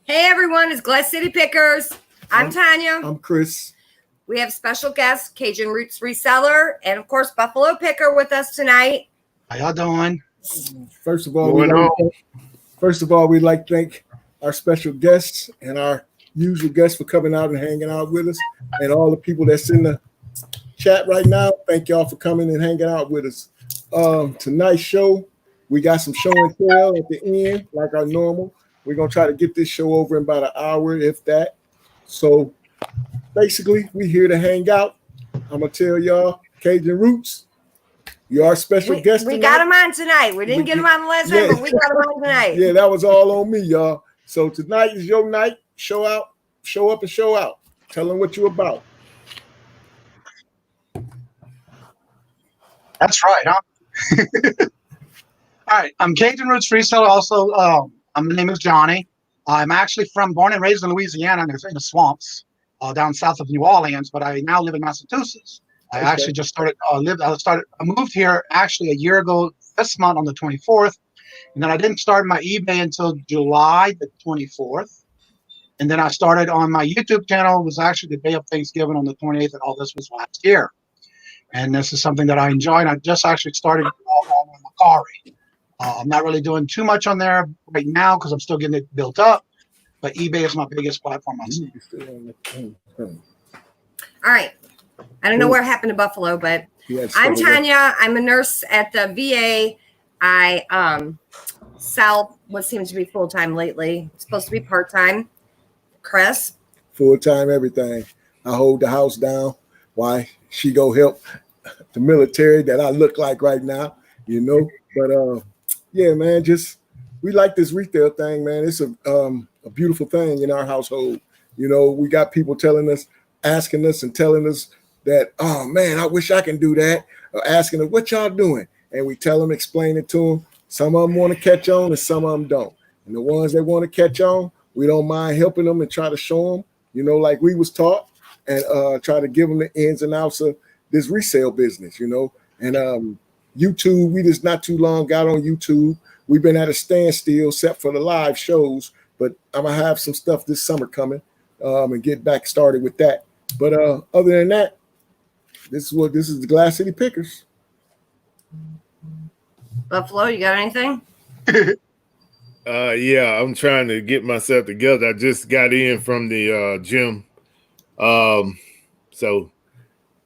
Hey everyone, it's Glass City Pickers. I'm Tanya. I'm Chris. We have special guest, Cajun Roots Reseller, and of course, Buffalo Picker with us tonight. How y'all doing? First of all, we'd like to thank our special guests and our usual guests for coming out and hanging out with us, and all the people that's in the chat right now. Thank y'all for coming and hanging out with us. Tonight's show, we got some show and tell at the end, like our normal. We're gonna try to get this show over in about an hour, if that. So basically, we here to hang out. I'm gonna tell y'all, Cajun Roots, you are special guest. We got him on tonight. We didn't get him on the last time, but we got him on tonight. Yeah, that was all on me, y'all. So tonight is your night. Show out, show up, and show out. Tell them what you're about. That's right, huh? All right, I'm Cajun Roots Reseller. Also, my name is Johnny. I'm actually born and raised in Louisiana, in the swamps down south of New Orleans, but I now live in Massachusetts. I actually just started. I moved here actually a year ago this month on the 24th, and then I didn't start my eBay until July the 24th, and then I started on my YouTube channel. It was actually the day of Thanksgiving on the 28th, and all this was last year. And this is something that I enjoy. And I just actually started on Macari. I'm not really doing too much on there right now because I'm still getting it built up. But eBay is my biggest platform. All right. I don't know what happened to Buffalo, but I'm Tanya. I'm a nurse at the VA. I sell what seems to be full-time lately. It's supposed to be part-time. Chris? Full-time everything. I hold the house down. Why? She go help the military that I look like right now, you know. But yeah, man, we like this retail thing, man. It's a beautiful thing in our household. You know, we got people asking us and telling us that, oh man, I wish I can do that, or asking us what y'all doing, and we tell them, explain it to them. Some of them want to catch on, and some of them don't. And the ones that want to catch on, we don't mind helping them and try to show them, you know, like we was taught, and try to give them the ins and outs of this resale business, you know. And YouTube, we just not too long got on YouTube. We've been at a standstill except for the live shows, but I'm gonna have some stuff this summer coming and get back started with that. But other than that, this is the Glass City Pickers. Buffalo, you got anything? Yeah, I'm trying to get myself together. I just got in from the gym. So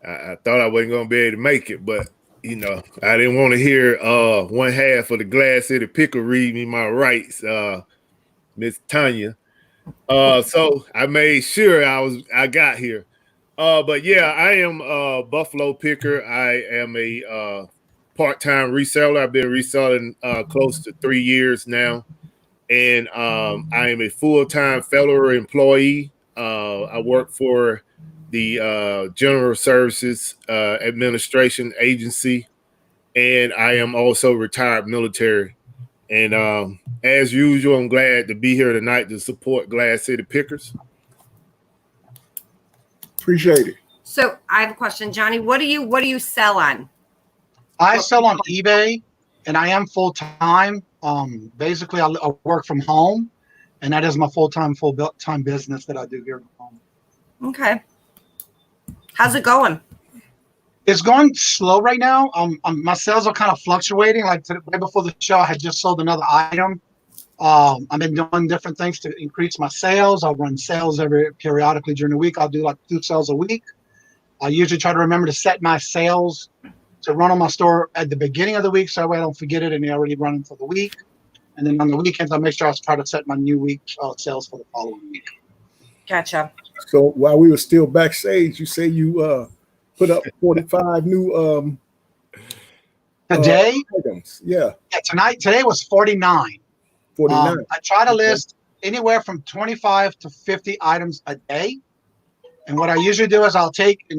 I thought I wasn't gonna be able to make it, but you know, I didn't want to hear one half of the Glass City Picker read me my rights, Miss Tanya. So I made sure I got here. But yeah, I am a Buffalo Picker. I am a part-time reseller. I've been reselling close to 3 years now, and I am a full-time federal employee. I work for the General Services Administration Agency, and I am also retired military. And as usual, I'm glad to be here tonight to support Glass City Pickers. Appreciate it. So I have a question, Johnny. What do you sell on? I sell on eBay, and I am full-time. Basically, I work from home, and that is my full-time business that I do here at home. Okay. How's it going? It's going slow right now. My sales are kind of fluctuating. Like right before the show, I had just sold another item. I've been doing different things to increase my sales. I'll run sales periodically during the week. I'll do like 2 sales a week. I usually try to remember to set my sales to run on my store at the beginning of the week, so that way I don't forget it and they're already running for the week. And then on the weekends, I make sure I try to set my new week sales for the following week. Gotcha. So while we were still backstage, you say you put up 45 new today items. Yeah. Today was 49. 49. I try to list anywhere from 25 to 50 items a day. And what I usually do is I'll take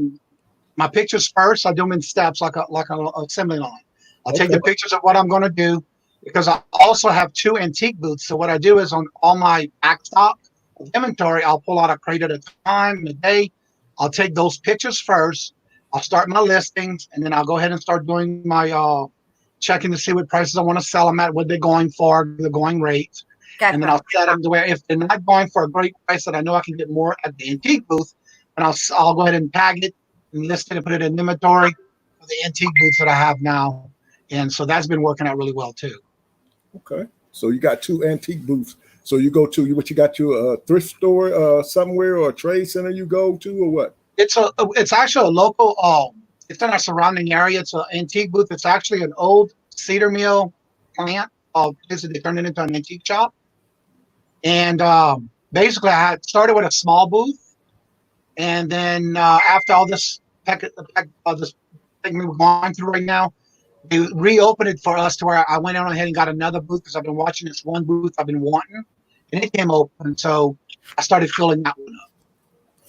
my pictures first. I do them in steps like an assembly line. I'll take the pictures of what I'm going to do, because I also have 2 antique booths. So what I do is on all my back stock of inventory, I'll pull out a crate at a time in a day. I'll take those pictures first. I'll start my listings, and then I'll go ahead and start doing my checking to see what prices I want to sell them at, what they're going for, the going rates. Gotcha. And then I'll set them to where if they're not going for a great price that I know I can get more at the antique booth, and I'll go ahead and tag it and list it and put it in inventory for the antique booths that I have now. And so that's been working out really well too. Okay. So you got 2 antique booths. So you go to what you got your thrift store somewhere or a trade center you go to or what? It's actually a local. It's in our surrounding area. It's an antique booth. It's actually an old cedar mill plant. Basically, they turned it into an antique shop. And basically, I had started with a small booth, and then after all this thing we're going through right now, they reopened it for us to where I went on ahead and got another booth because I've been watching this one booth I've been wanting, and it came open. So I started filling that one up.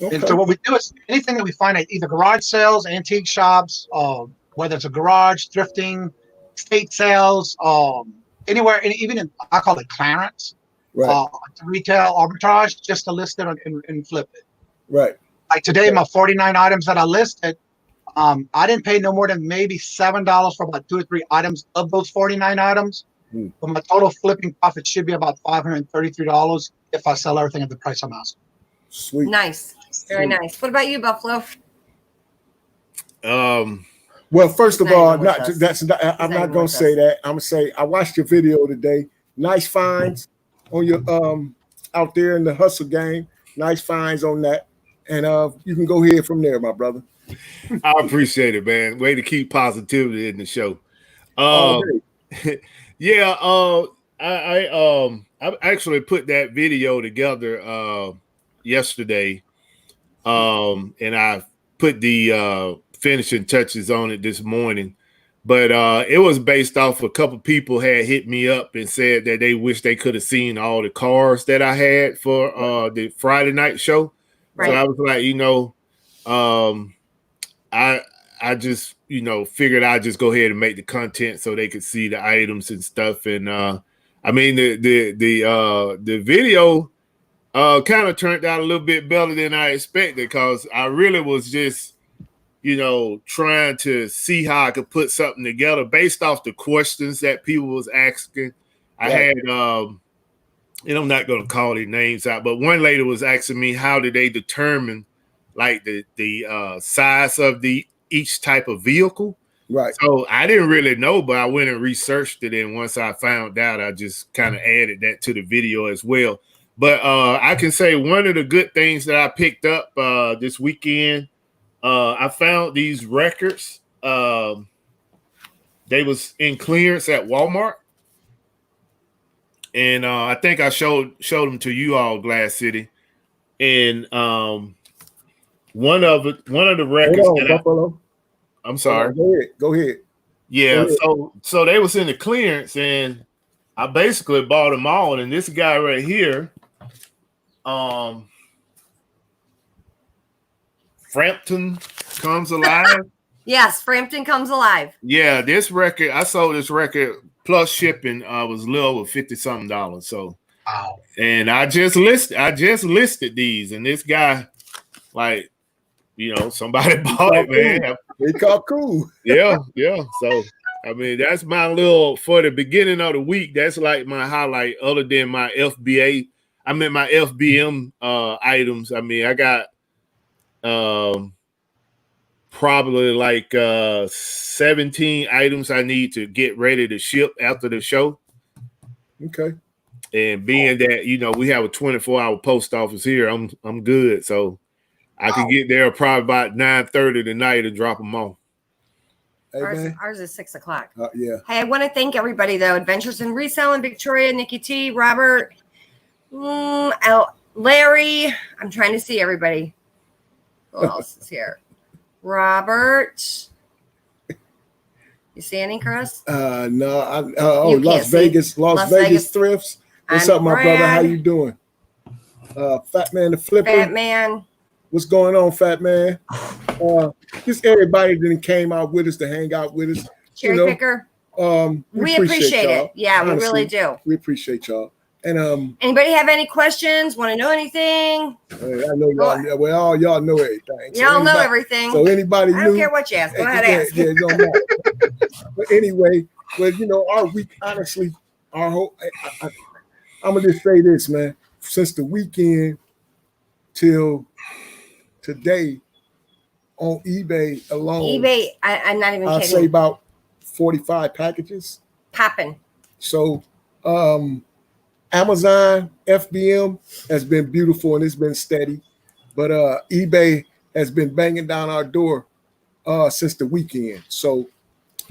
Okay. And so what we do is anything that we find at either garage sales, antique shops, whether it's a garage, thrifting, estate sales, anywhere, and even I call it clearance, right. Retail arbitrage, just to list it and flip it. Right. Like today, my 49 items that I listed, I didn't pay no more than maybe $7 for about 2 or 3 items of those 49 items. But my total flipping profit should be about $533 if I sell everything at the price I'm asking. Sweet. Nice. Very nice. What about you, Buffalo? Well, first of all, I'm not going to say that. I'm going to say I watched your video today. Nice finds on your out there in the hustle game. Nice finds on that. And you can go ahead from there, my brother. I appreciate it, man. Way to keep positivity in the show. Yeah, I actually put that video together yesterday. And I put the finishing touches on it this morning, but it was based off a couple people had hit me up and said that they wish they could have seen all the cars that I had for the Friday night show. Right. So I was like, I just, figured I'd just go ahead and make the content so they could see the items and stuff. And I mean, the video kind of turned out a little bit better than I expected because I really was just, trying to see how I could put something together based off the questions that people was asking. I had, and I'm not going to call their names out, but one lady was asking me how did they determine like the size of each type of vehicle. Right. So I didn't really know, but I went and researched it. And once I found out, I just kind of added that to the video as well. But I can say one of the good things that I picked up this weekend, I found these records. They was in clearance at Walmart. And I think I showed them to you all, Glass City. And one of the records I'm sorry. Go ahead. Yeah, so they was in the clearance and I basically bought them all. And this guy right here, Frampton Comes Alive. Yes, Frampton Comes Alive. Yeah, this record, I sold this record plus shipping was a little over $50-something. So wow. And I just listed these, and this guy, like, somebody bought it, man. They call cool. Yeah. So I mean, that's my little for the beginning of the week. That's like my highlight, other than my FBA. I mean, my FBM items. I mean, I got probably like 17 items I need to get ready to ship after the show. Okay. And being that, we have a 24-hour post office here, I'm good. So I can get there probably about 9:30 tonight and drop them off. Hey, ours is 6 o'clock. Yeah. Hey, I want to thank everybody though. Adventures in Resale in Victoria, Nikki T, Robert, Larry. I'm trying to see everybody. Who else is here? Robert. You see any, Chris? No. Las Vegas Thrifts. What's up, my brother? How you doing? Fat Man the Flipper. Fat Man. What's going on, Fat Man? Just everybody that came out with us to hang out with us. Cherry picker. We appreciate it. Yeah, honestly, we really do. We appreciate y'all. And anybody have any questions? Want to know anything? I know y'all. Well, y'all know everything. Y'all know everything. So anybody, I don't care what you ask. Go ahead, ask. Yeah, don't matter. But anyway, our week, honestly, our whole. I'm gonna just say this, man. Since the weekend till today on eBay alone, I'm not even I'll kidding. say about 45 packages. Popping. So Amazon FBM has been beautiful and it's been steady, but eBay has been banging down our door since the weekend. So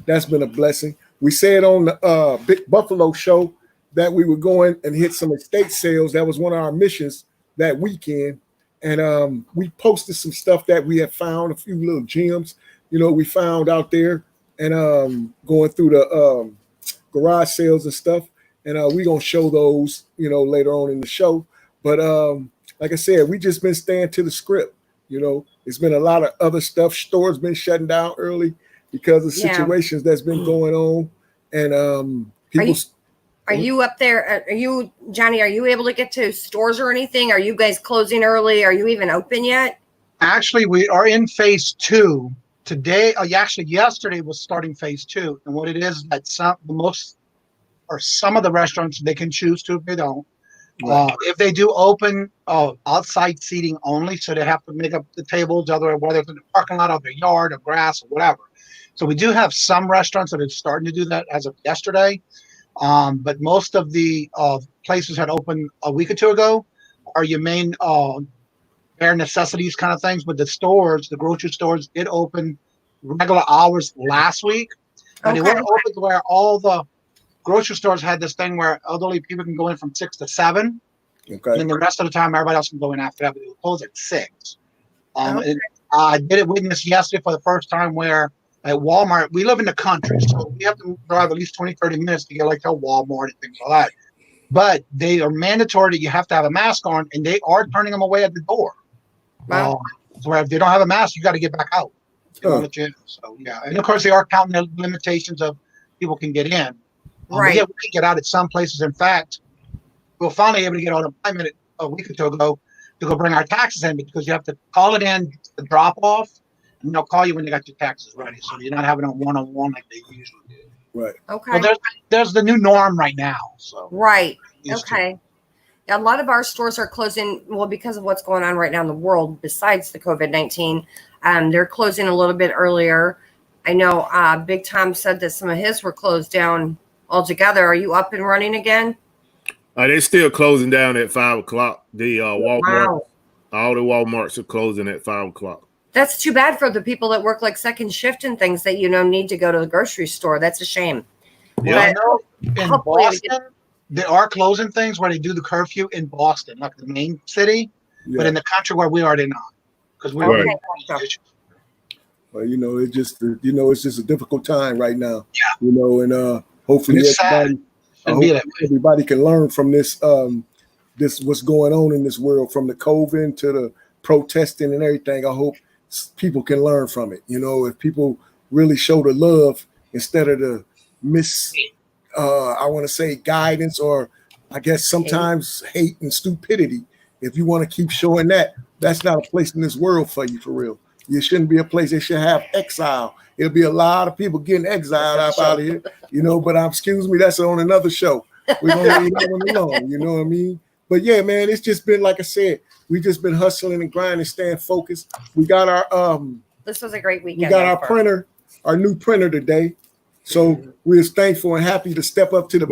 that's been a blessing. We said on the Big Buffalo show that we were going and hit some estate sales. That was one of our missions that weekend. And we posted some stuff that we had found, a few little gems, we found out there, and going through the garage sales and stuff. And we're going to show those, later on in the show. But like I said, we just been staying to the script. It's been a lot of other stuff. Stores been shutting down early because of situations that's been going on. And people... Are you up there? Johnny, are you able to get to stores or anything? Are you guys closing early? Are you even open yet? Actually, we are in phase 2 today. Actually, yesterday was starting phase 2. And what it is that some of the restaurants, they can choose to if they don't. Right. If they do open outside seating only, so they have to make up the tables, whether it's in the parking lot or their yard or grass or whatever. So we do have some restaurants that are starting to do that as of yesterday. But most of the places had opened a week or two ago are your main bare necessities kind of things. But the stores, the grocery stores, did open regular hours last week. And they weren't open to where all the grocery stores had this thing where elderly people can go in from 6 to 7. Okay. And then the rest of the time, everybody else can go in after that. But they were closed at 6. And I did witness yesterday for the first time where at Walmart, we live in the country, so we have to drive at least 20, 30 minutes to get like to Walmart and things like that. But they are mandatory that you have to have a mask on, and they are turning them away at the door. Wow. So where if they don't have a mask, you got to get back out. So yeah, and of course they are counting the limitations of people can get in. Right. We can get out at some places. In fact, we're finally able to get on an appointment a week or two ago to go bring our taxes in because you have to call it in to drop off. And they'll call you when they got your taxes ready, so you're not having a one-on-one like they usually do. Right. Okay. So there's the new norm right now. So right. Okay. A lot of our stores are closing. Well, because of what's going on right now in the world, besides the COVID-19, they're closing a little bit earlier. I know Big Tom said that some of his were closed down altogether. Are you up and running again? They're still closing down at 5 o'clock. The Walmart, all the Walmarts are closing at 5 o'clock. That's too bad for the people that work like second shift and things that, need to go to the grocery store. That's a shame. Yeah, I know in Boston, they are closing things where they do the curfew in Boston, like the main city. Yeah. But in the country where we are, they're not. Because we're well, it's just a difficult time right now. Yeah. And hopefully everybody can learn from this what's going on in this world, from the COVID to the protesting and everything. I hope people can learn from it. If people really show the love instead of the I want to say guidance, or I guess sometimes hate and stupidity. If you want to keep showing that, that's not a place in this world for you, for real. You shouldn't be a place that should have exile. It'll be a lot of people getting exiled out of here, but excuse me, that's on another show. We're going to leave that one alone, you know what I mean? But yeah, man, it's just been, like I said, we just been hustling and grinding, staying focused. We got our this was a great weekend. We got our printer, our new printer today. So we're thankful and happy to step up to the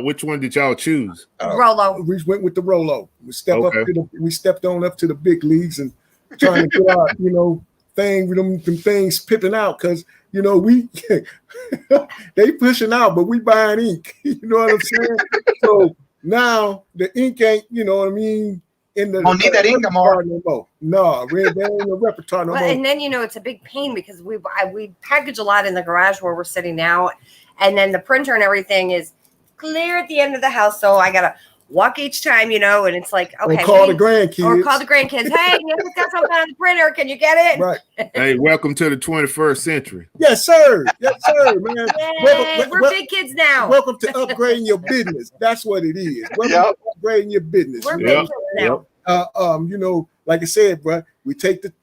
which one did y'all choose? Rolo. We went with the Rolo. We stepped on up to the big leagues and trying to get our, thing with them things pipping out, because we they pushing out, but we buying ink. You know what I'm saying? So now the ink ain't, you know what I mean? In the don't need that ink anymore. No, we ain't in the repertoire no more. And then it's a big pain because we package a lot in the garage where we're sitting now, and then the printer and everything is clear at the end of the house, so I gotta walk each time, and it's like, okay, or call the grandkids. Hey, you got something on the printer? Can you get it? Right. Hey, welcome to the 21st century. Yes, sir. Yes, sir, man. We're big kids now. Welcome to upgrading your business. That's what it is. Welcome to upgrading your business. We're big kids now. Like I said, bro, we take the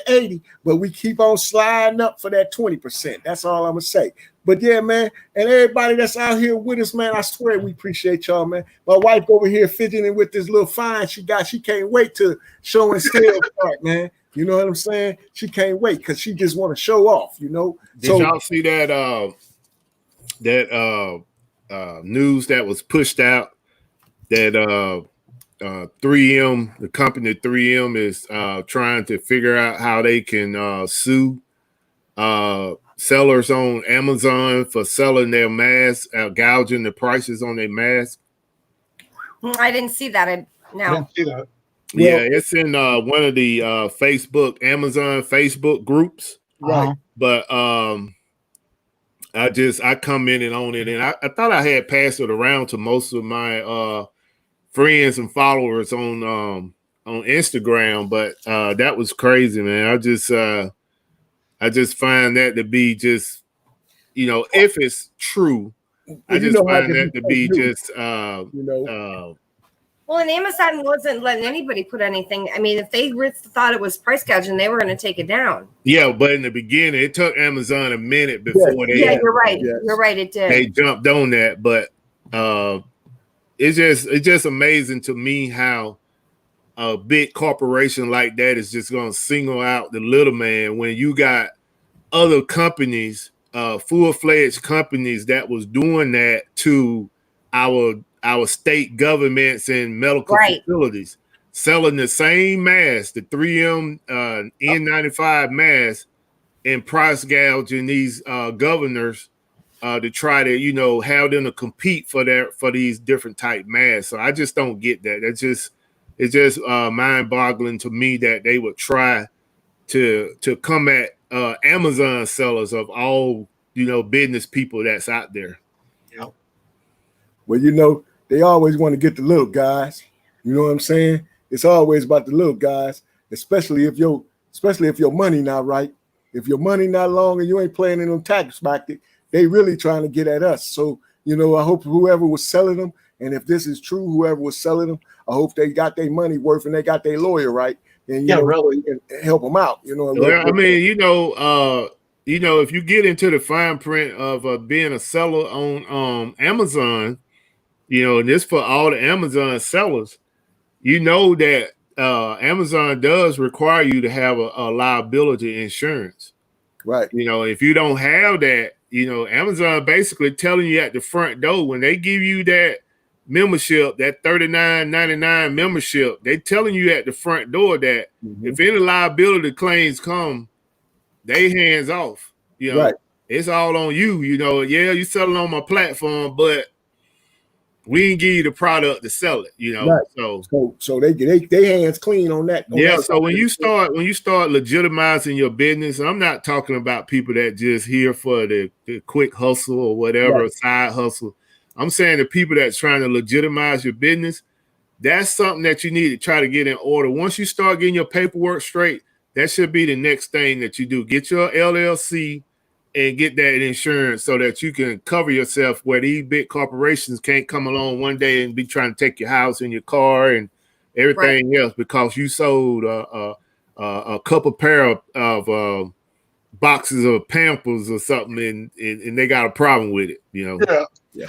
80, but we keep on sliding up for that 20%. That's all I'm gonna say. But yeah, man, and everybody that's out here with us, man, I swear we appreciate y'all, man. My wife over here fidgeting with this little find she got. She can't wait to show and tell start, man. You know what I'm saying? She can't wait because she just want to show off, you know. Did y'all see that news that was pushed out that 3M, the company 3M, is trying to figure out how they can sue sellers on Amazon for selling their masks, gouging the prices on their masks? I didn't see that. I didn't see that. Yeah, it's in one of the Amazon Facebook groups. Right. But I commented on it, and I thought I had passed it around to most of my friends and followers on Instagram, but that was crazy, man. I just find that to be just, you know, if it's true, I just find that to be just, you know. Well, and Amazon wasn't letting anybody put anything. I mean, if they thought it was price gouging, they were going to take it down. Yeah, but in the beginning, it took Amazon a minute before they. Yeah, you're right. Yes. You're right. It did. They jumped on that, but it's just amazing to me how a big corporation like that is just going to single out the little man when you got other companies, full-fledged companies that was doing that to our state governments and medical facilities, selling the same mask, the 3M N95 mask, and price gouging these governors to try to, you know, have them to compete for these different type masks. So I just don't get that. It's just mind-boggling to me that they would try to come at Amazon sellers of all, you know, business people that's out there. Yeah. Well, you know, they always want to get the little guys. You know what I'm saying? It's always about the little guys, especially if your money not right. If your money not long and you ain't playing in them tax bracket, they really trying to get at us. So, you know, I hope whoever was selling them, and if this is true, whoever was selling them, I hope they got their money worth and they got their lawyer right, and you know, really, and help them out. You know, well, I mean, you know, if you get into the fine print of being a seller on Amazon, you know, and this for all the Amazon sellers, you know that Amazon does require you to have a liability insurance. Right. You know, if you don't have that, you know, Amazon basically telling you at the front door when they give you that membership, that $39.99 membership, they telling you at the front door that if any liability claims come, they hands off. You know, it's all on you. You know, yeah, you selling on my platform, but we didn't give you the product to sell it, you know. So they hands clean on that. So when you start legitimizing your business, I'm not talking about people that just here for the quick hustle or whatever, side hustle. I'm saying the people that's trying to legitimize your business, that's something that you need to try to get in order. Once you start getting your paperwork straight, that should be the next thing that you do. Get your LLC and get that insurance so that you can cover yourself where these big corporations can't come along one day and be trying to take your house and your car and everything else because you sold a couple pair of boxes of Pampers or something and they got a problem with it, you know. Yeah.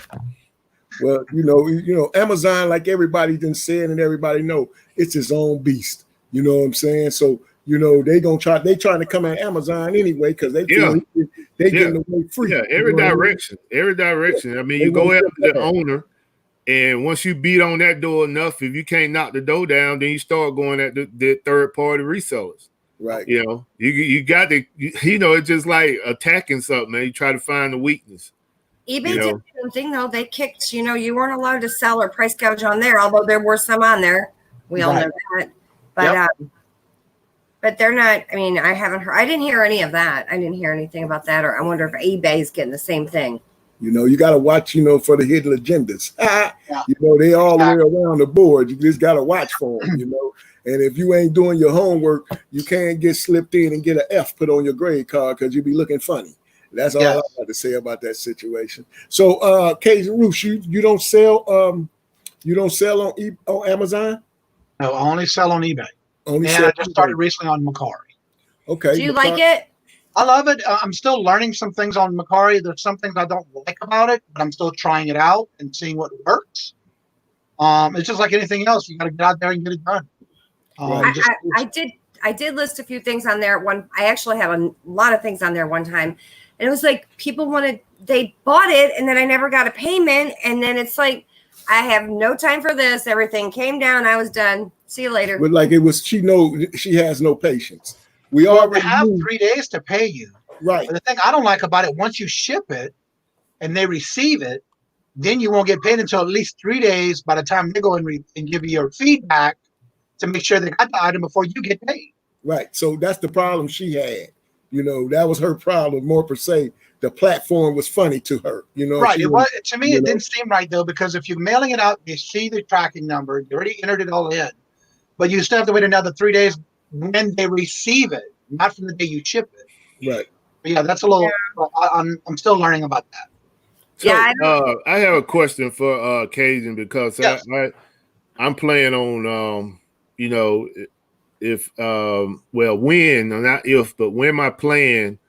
Well, you know, Amazon, like everybody done said and everybody know, it's its own beast. You know what I'm saying? So, you know, they trying to come at Amazon anyway because they getting away free. Yeah, every direction. I mean, you go after the owner, and once you beat on that door enough, if you can't knock the door down, then you start going at the third party resellers. Right. You know, you got to, you know, it's just like attacking something, man. You try to find the weakness. eBay did the same thing though. They kicked, you know, you weren't allowed to sell or price gouge on there, although there were some on there. We all know that. But but they're not, I mean, I didn't hear any of that. I didn't hear anything about that. Or I wonder if eBay is getting the same thing. You know, you got to watch, you know, for the hidden agendas. You know, they all the way around the board. You just got to watch for them, you know. And if you ain't doing your homework, you can't get slipped in and get an F put on your grade card because you be looking funny. That's all I got to say about that situation. So, Cajun Roots, you don't sell on Amazon? No, I only sell on eBay. I just started recently on Macari. Okay. Do you like it? I love it. I'm still learning some things on Macari. There's some things I don't like about it, but I'm still trying it out and seeing what works. It's just like anything else. You got to get out there and get it done. I did list a few things on there. I actually have a lot of things on there one time, and it was like people they bought it, and then I never got a payment, and then it's like I have no time for this. Everything came down. I was done. See you later. But like she has no patience. We have 3 days to pay you. Right. But the thing I don't like about it, once you ship it and they receive it, then you won't get paid until at least 3 days by the time they go and give you your feedback to make sure they got the item before you get paid. Right. So that's the problem she had. That was her problem more per se. The platform was funny to her. Right. To me, it didn't seem right though, because if you're mailing it out, you see the tracking number, you already entered it all in, but you still have to wait another 3 days when they receive it, not from the day you ship it. Right. But yeah, that's a little. Yeah. I'm still learning about that. So, I have a question for Cajun, because yes. I'm planning on when my plan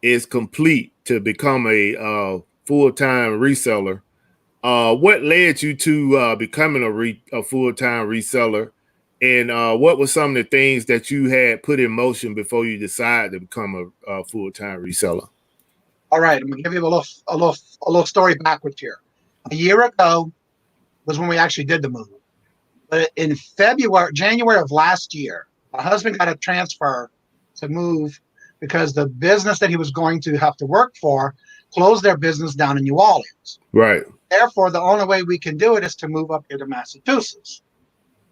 is complete to become a full-time reseller, what led you to becoming a full-time reseller? And what were some of the things that you had put in motion before you decided to become a full-time reseller? All right, I'm gonna give you a little story backwards here. A year ago was when we actually did the move. But in January of last year, my husband got a transfer to move because the business that he was going to have to work for closed their business down in New Orleans. Right. Therefore, the only way we can do it is to move up here to Massachusetts.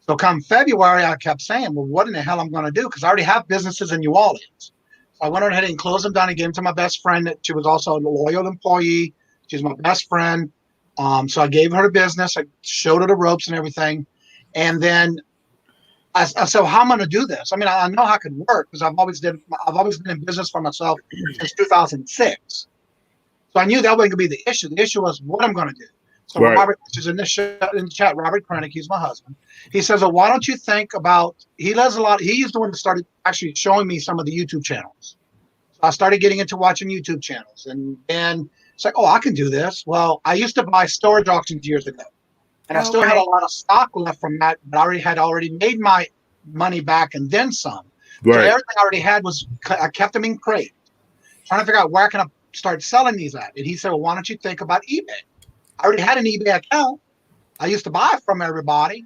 So come February, I kept saying, well, what in the hell I'm going to do? Because I already have businesses in New Orleans. So I went ahead and closed them down and gave them to my best friend. She was also a loyal employee. She's my best friend. So I gave her the business. I showed her the ropes and everything. And then I said, how am I going to do this? I mean, I know how it could work because I've always been in business for myself since 2006. So I knew that wasn't going to be the issue. The issue was what I'm going to do. So right. Robert, which is in the chat, Robert Krennick, he's my husband. He says, well, why don't you think about, he does a lot. He's the one that started actually showing me some of the YouTube channels. So I started getting into watching YouTube channels. And it's like, oh, I can do this. Well, I used to buy storage auctions years ago. And I still had a lot of stock left from that, but I had already made my money back and then some. Right. So everything I already had I kept them in crate, trying to figure out where can I start selling these at. And he said, well, why don't you think about eBay? I already had an eBay account. I used to buy from everybody.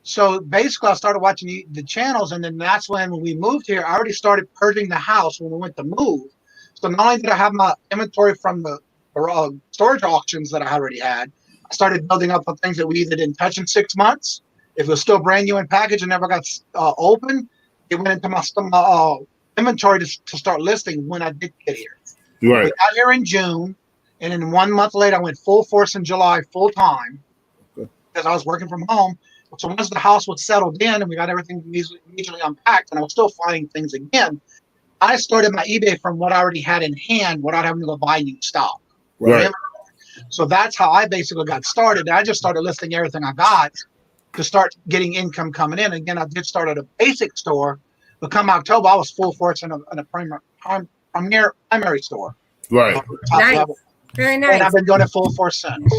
So basically, I started watching the channels, and then that's when we moved here, I already started purging the house when we went to move. So not only did I have my inventory from the storage auctions that I already had, I started building up on things that we either didn't touch in 6 months. If it was still brand new in package and never got open, it went into my inventory to start listing when I did get here. Right. We got here in June. And then 1 month later, I went full force in July, full time, because I was working from home. So once the house was settled in and we got everything immediately unpacked, and I was still finding things again, I started my eBay from what I already had in hand without having to go buy new stock. Right. So that's how I basically got started. I just started listing everything I got to start getting income coming in. Again, I did start at a basic store, but come October, I was full force in a primary store. Right. Nice. Level. Very nice. And I've been doing it full force since.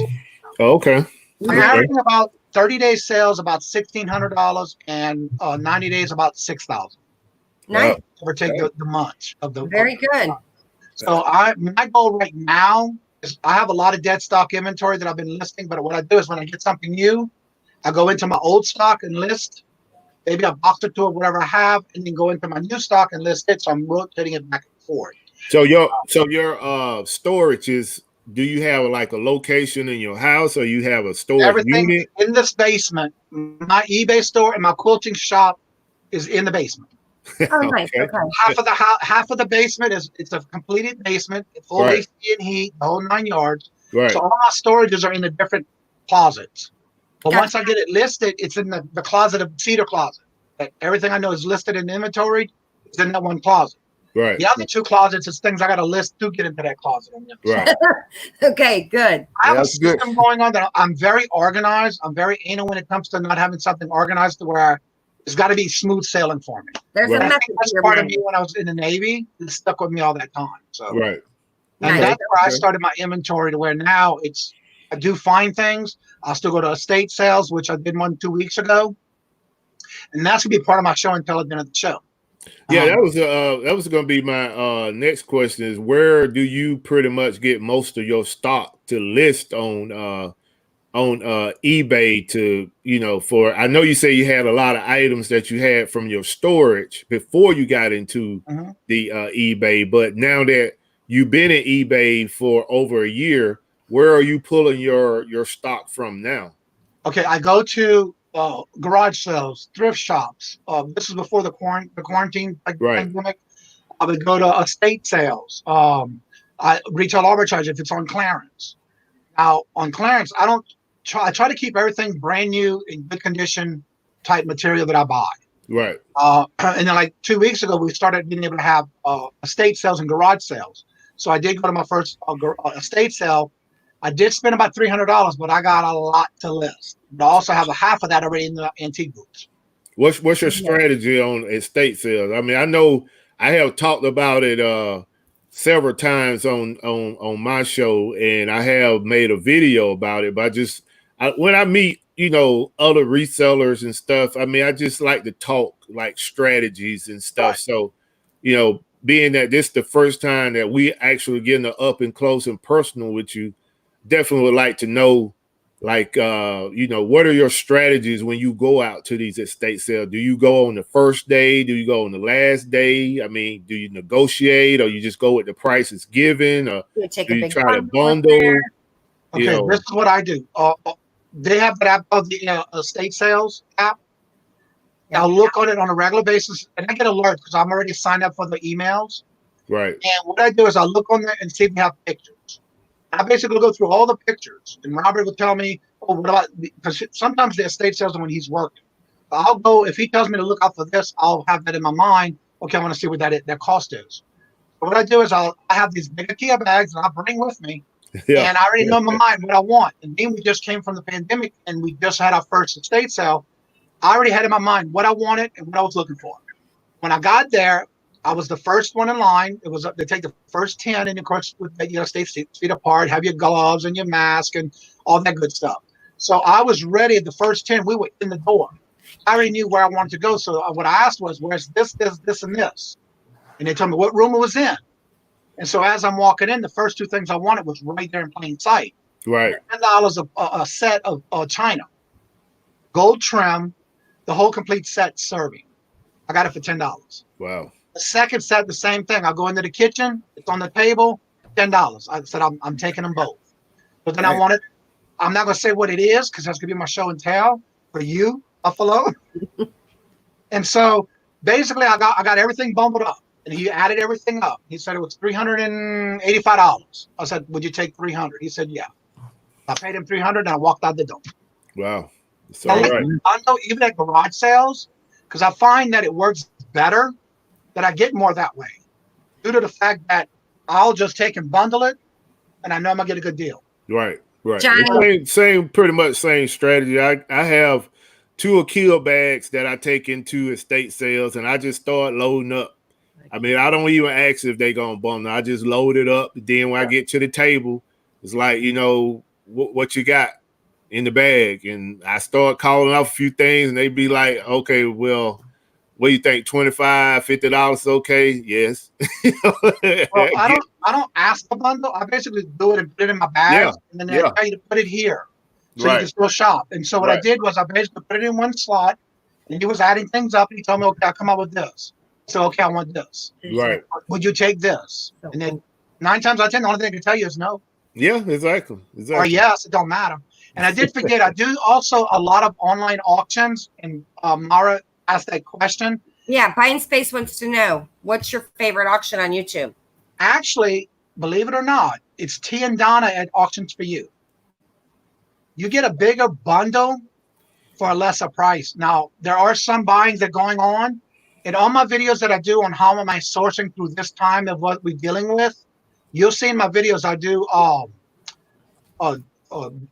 Oh, okay. I'm averaging about 30 days sales, about $1,600, and 90 days, about $6,000. Nice. Or take the month of the. Very good. So my goal right now is I have a lot of dead stock inventory that I've been listing, but what I do is when I get something new, I go into my old stock and list maybe a box or two of whatever I have, and then go into my new stock and list it. So I'm rotating it back and forth. So your storage is, do you have like a location in your house, or you have a storage unit? In this basement. My eBay store and my quilting shop is in the basement. Oh, nice. Okay. Half of the basement it's a completed basement, full AC and heat, the whole 9 yards. Right. So all my storages are in the different closets. But once I get it listed, it's in the closet of cedar closet. Everything I know is listed in inventory is in that one closet. Right. The other two closets is things I got to list to get into that closet. Right. Okay, good. I have a system going on that I'm very organized. I'm very anal when it comes to not having something organized to where It's got to be smooth sailing for me. There's Right. a I method think to that's your part of madness. me when I was in the Navy. It stuck with me all that time. So, Right. and Nice. that's where I Okay. started my inventory to where now I do find things. I'll still go to estate sales, which I did one 2 weeks ago. And that's gonna be part of my show and tell at the end of the show. Yeah, that was going to be my next question is where do you pretty much get most of your stock to list on eBay to, for I know you say you had a lot of items that you had from your storage before you got into the eBay, but now that you've been in eBay for over a year, where are you pulling your stock from now? Okay, I go to garage sales, thrift shops. This is before the quarantine Right. pandemic. I would go to estate sales. Retail arbitrage if it's on clearance. Now on clearance, I try to keep everything brand new in good condition type material that I buy. Right. And then like 2 weeks ago, we started being able to have estate sales and garage sales. So I did go to my first estate sale. I did spend about $300, but I got a lot to list. But I also have a half of that already in the antique booths. What's your strategy on estate sales? I mean, I know I have talked about it several times on my show, and I have made a video about it. But when I meet other resellers and stuff, I mean, I just like to talk like strategies and stuff. Right. So, being that this is the first time that we actually getting up and close and personal with you, definitely would like to know, like, what are your strategies when you go out to these estate sales? Do you go on the first day? Do you go on the last day? I mean, do you negotiate, or you just go with the prices given, or do you try to bundle? Okay, this is what I do. They have that app called the estate sales app. I'll look on it on a regular basis, and I get alerts because I'm already signed up for the emails. Right. And what I do is I look on there and see if we have pictures. I basically go through all the pictures, and Robert will tell me, "Oh, what about?" Because sometimes the estate salesman when he's working, I'll go if he tells me to look out for this, I'll have that in my mind. Okay, I want to see what that cost is. So what I do is I have these big IKEA bags that I bring with me, and I already know in my mind what I want. And then we just came from the pandemic, and we just had our first estate sale. I already had in my mind what I wanted and what I was looking for. When I got there, I was the first one in line. It was they take the first 10, and of course, stay 6 feet apart, have your gloves and your mask and all that good stuff. So I was ready at the first 10. We were in the door. I already knew where I wanted to go. So what I asked was, "Where's this, and this?" And they told me what room it was in. And so as I'm walking in, the first two things I wanted was right there in plain sight. Right. $10 a set of china, gold trim, the whole complete set serving. I got it for $10. Wow. The second set, the same thing. I'll go into the kitchen. It's on the table, $10. I said, I'm taking them both. But then I wanted, I'm not going to say what it is because that's going to be my show and tell for you, Buffalo. And so basically I got everything bundled up, and he added everything up. He said it was $385. I said, would you take $300? He said, yeah. I paid him $300 and I walked out the door. Wow. It's all right. I know even at garage sales, because I find that it works better, that I get more that way due to the fact that I'll just take and bundle it, and I know I'm gonna get a good deal. Right. Johnny. Pretty much same strategy. I have 2 IKEA bags that I take into estate sales, and I just start loading up. I mean, I don't even ask if they gonna bundle. I just load it up. Then when I get to the table, it's like, what you got in the bag, and I start calling off a few things, and they be like, okay, well, what do you think? $25, $50? Okay, yes. Well, I don't ask the bundle. I basically do it and put it in my bag, and then I tell you to put it here, so you can still shop. And so what I did was I basically put it in one slot, and he was adding things up, and he told me, okay, I'll come up with this. So okay, I want this. Right. Would you take this? And then 9 times out of 10, the only thing I can tell you is no. Yeah, exactly. Or yes, it don't matter. And I did forget, I do also a lot of online auctions, and Mara asked that question. Yeah, Buying Space wants to know, what's your favorite auction on YouTube? Actually, believe it or not, it's T and Donna at Auctions for You. You get a bigger bundle for a lesser price. Now, there are some buyings that are going on. In all my videos that I do on how am I sourcing through this time of what we're dealing with, you'll see in my videos I do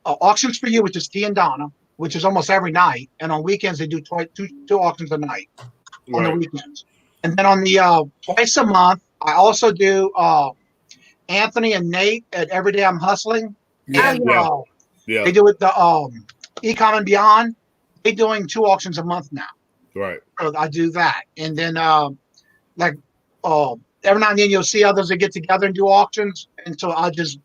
Auctions for You, which is T and Donna. which is almost every night. And on weekends, they do two auctions a night on the weekends. And then on the twice a month, I also do Anthony and Nate at Every Day I'm Hustling. And they do it the Ecom and Beyond. They're doing 2 auctions a month now. Right. So I do that. And then every now and then you'll see others that get together and do auctions. And so I'll just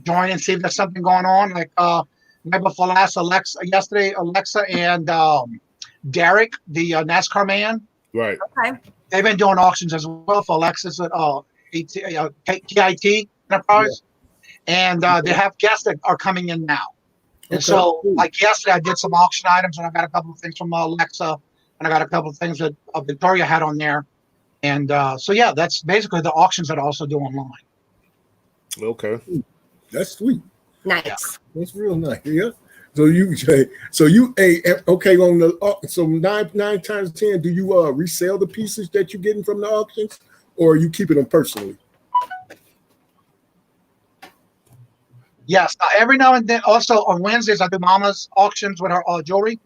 join and see if there's something going on. Like right before last, yesterday, Alexa and Derek, the NASCAR man. Right. Okay. They've been doing auctions as well for Alexis at KIT Enterprise. And they have guests that are coming in now. And so, like yesterday, I did some auction items, and I got a couple of things from Alexa, and I got a couple of things that Victoria had on there. And so, yeah, that's basically the auctions that I also do online. Okay. That's sweet. Nice. Yeah. That's real nice. Yeah. So you okay on the so nine times 10, do you resell the pieces that you're getting from the auctions, or are you keeping them personally? Yes. Every now and then, also on Wednesdays, I do Mama's auctions with her jewelry.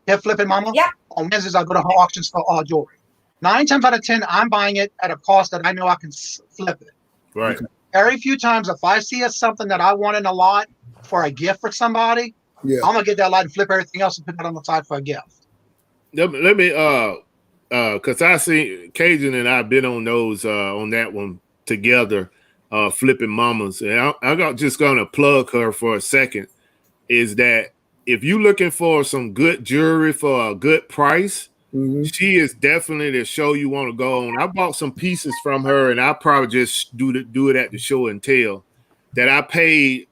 Hip flipping Mama. Yeah. On Wednesdays, I go to her auctions for jewelry. 9 times out of 10, I'm buying it at a cost that I know I can flip it. Right. Okay. Very few times, if I see something that I want in a lot for a gift for somebody, I'm gonna get that lot and flip everything else and put that on the side for a gift. Let me because I see Cajun and I've been on those on that one together, flipping mamas, and I'm just gonna plug her for a second. Is that if you're looking for some good jewelry for a good price, she is definitely the show you want to go on. I bought some pieces from her, and I probably just do it at the show and tell that I paid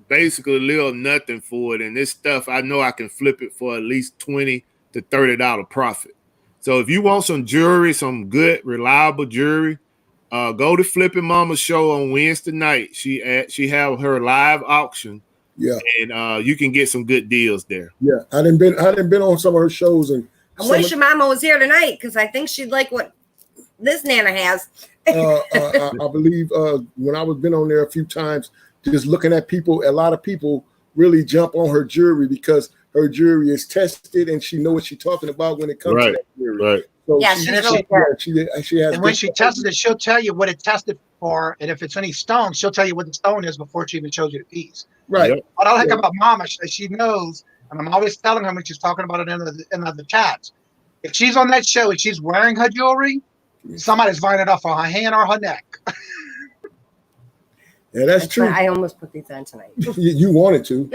basically little nothing for it, and this stuff I know I can flip it for at least $20 to $30 profit. So if you want some jewelry, some good reliable jewelry, go to Flipping Mama's show on Wednesday night. She have her live auction. Yeah, and you can get some good deals there. Yeah, I didn't been on some of her shows, and I wish your mama was here tonight because I think she'd like what this Nana has. I believe when I was been on there a few times, just looking at people, a lot of people really jump on her jewelry because her jewelry is tested and she knows what she's talking about when it comes to that jewelry. Right. So yeah, she's really good. She has. And when she tests it, she'll tell you what it tested for, and if it's any stone, she'll tell you what the stone is before she even shows you the piece. Right. Yep. What I like about Mama, she knows, and I'm always telling her when she's talking about it in the chats. If she's on that show and she's wearing her jewelry, somebody's buying it off for her hand or her neck. Yeah, that's true. I almost put these on tonight. You wanted to.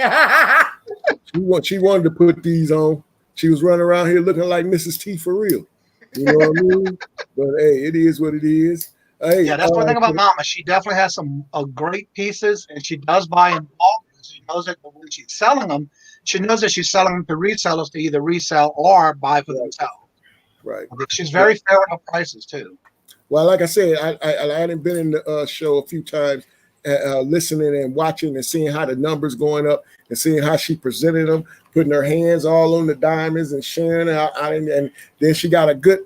She wanted to put these on. She was running around here looking like Mrs. T for real. You know what I mean? But hey, it is what it is. Hey, yeah, that's one thing about Mama. She definitely has some great pieces, and she does buy in bulk. She knows that when she's selling them, she knows that she's selling them to resellers to either resell or buy for themselves. Right. She's very fair with her prices too. Well, like I said, I hadn't been in the show a few times, listening and watching and seeing how the numbers going up and seeing how she presented them, putting her hands all on the diamonds and sharing out, and then she got a good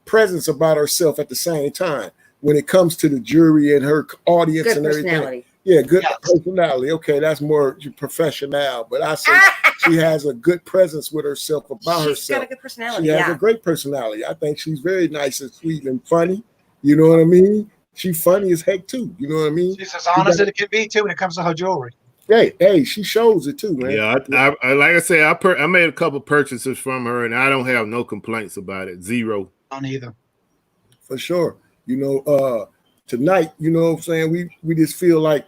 presence about herself at the same time when it comes to the jury and her audience good and everything. Personality. Yeah, good personality. Okay, that's more professional, but I say she has a good presence with herself about herself. She's got a good personality. She has a great personality. I think she's very nice and sweet and funny. You know what I mean? She's funny as heck too. You know what I mean? She's as honest as it can be too when it comes to her jewelry. Hey, she shows it too, man. Yeah, I like I said, I made a couple purchases from her, and I don't have no complaints about it. Zero. I don't either. For sure. You know, tonight, you know what I'm saying? We just feel like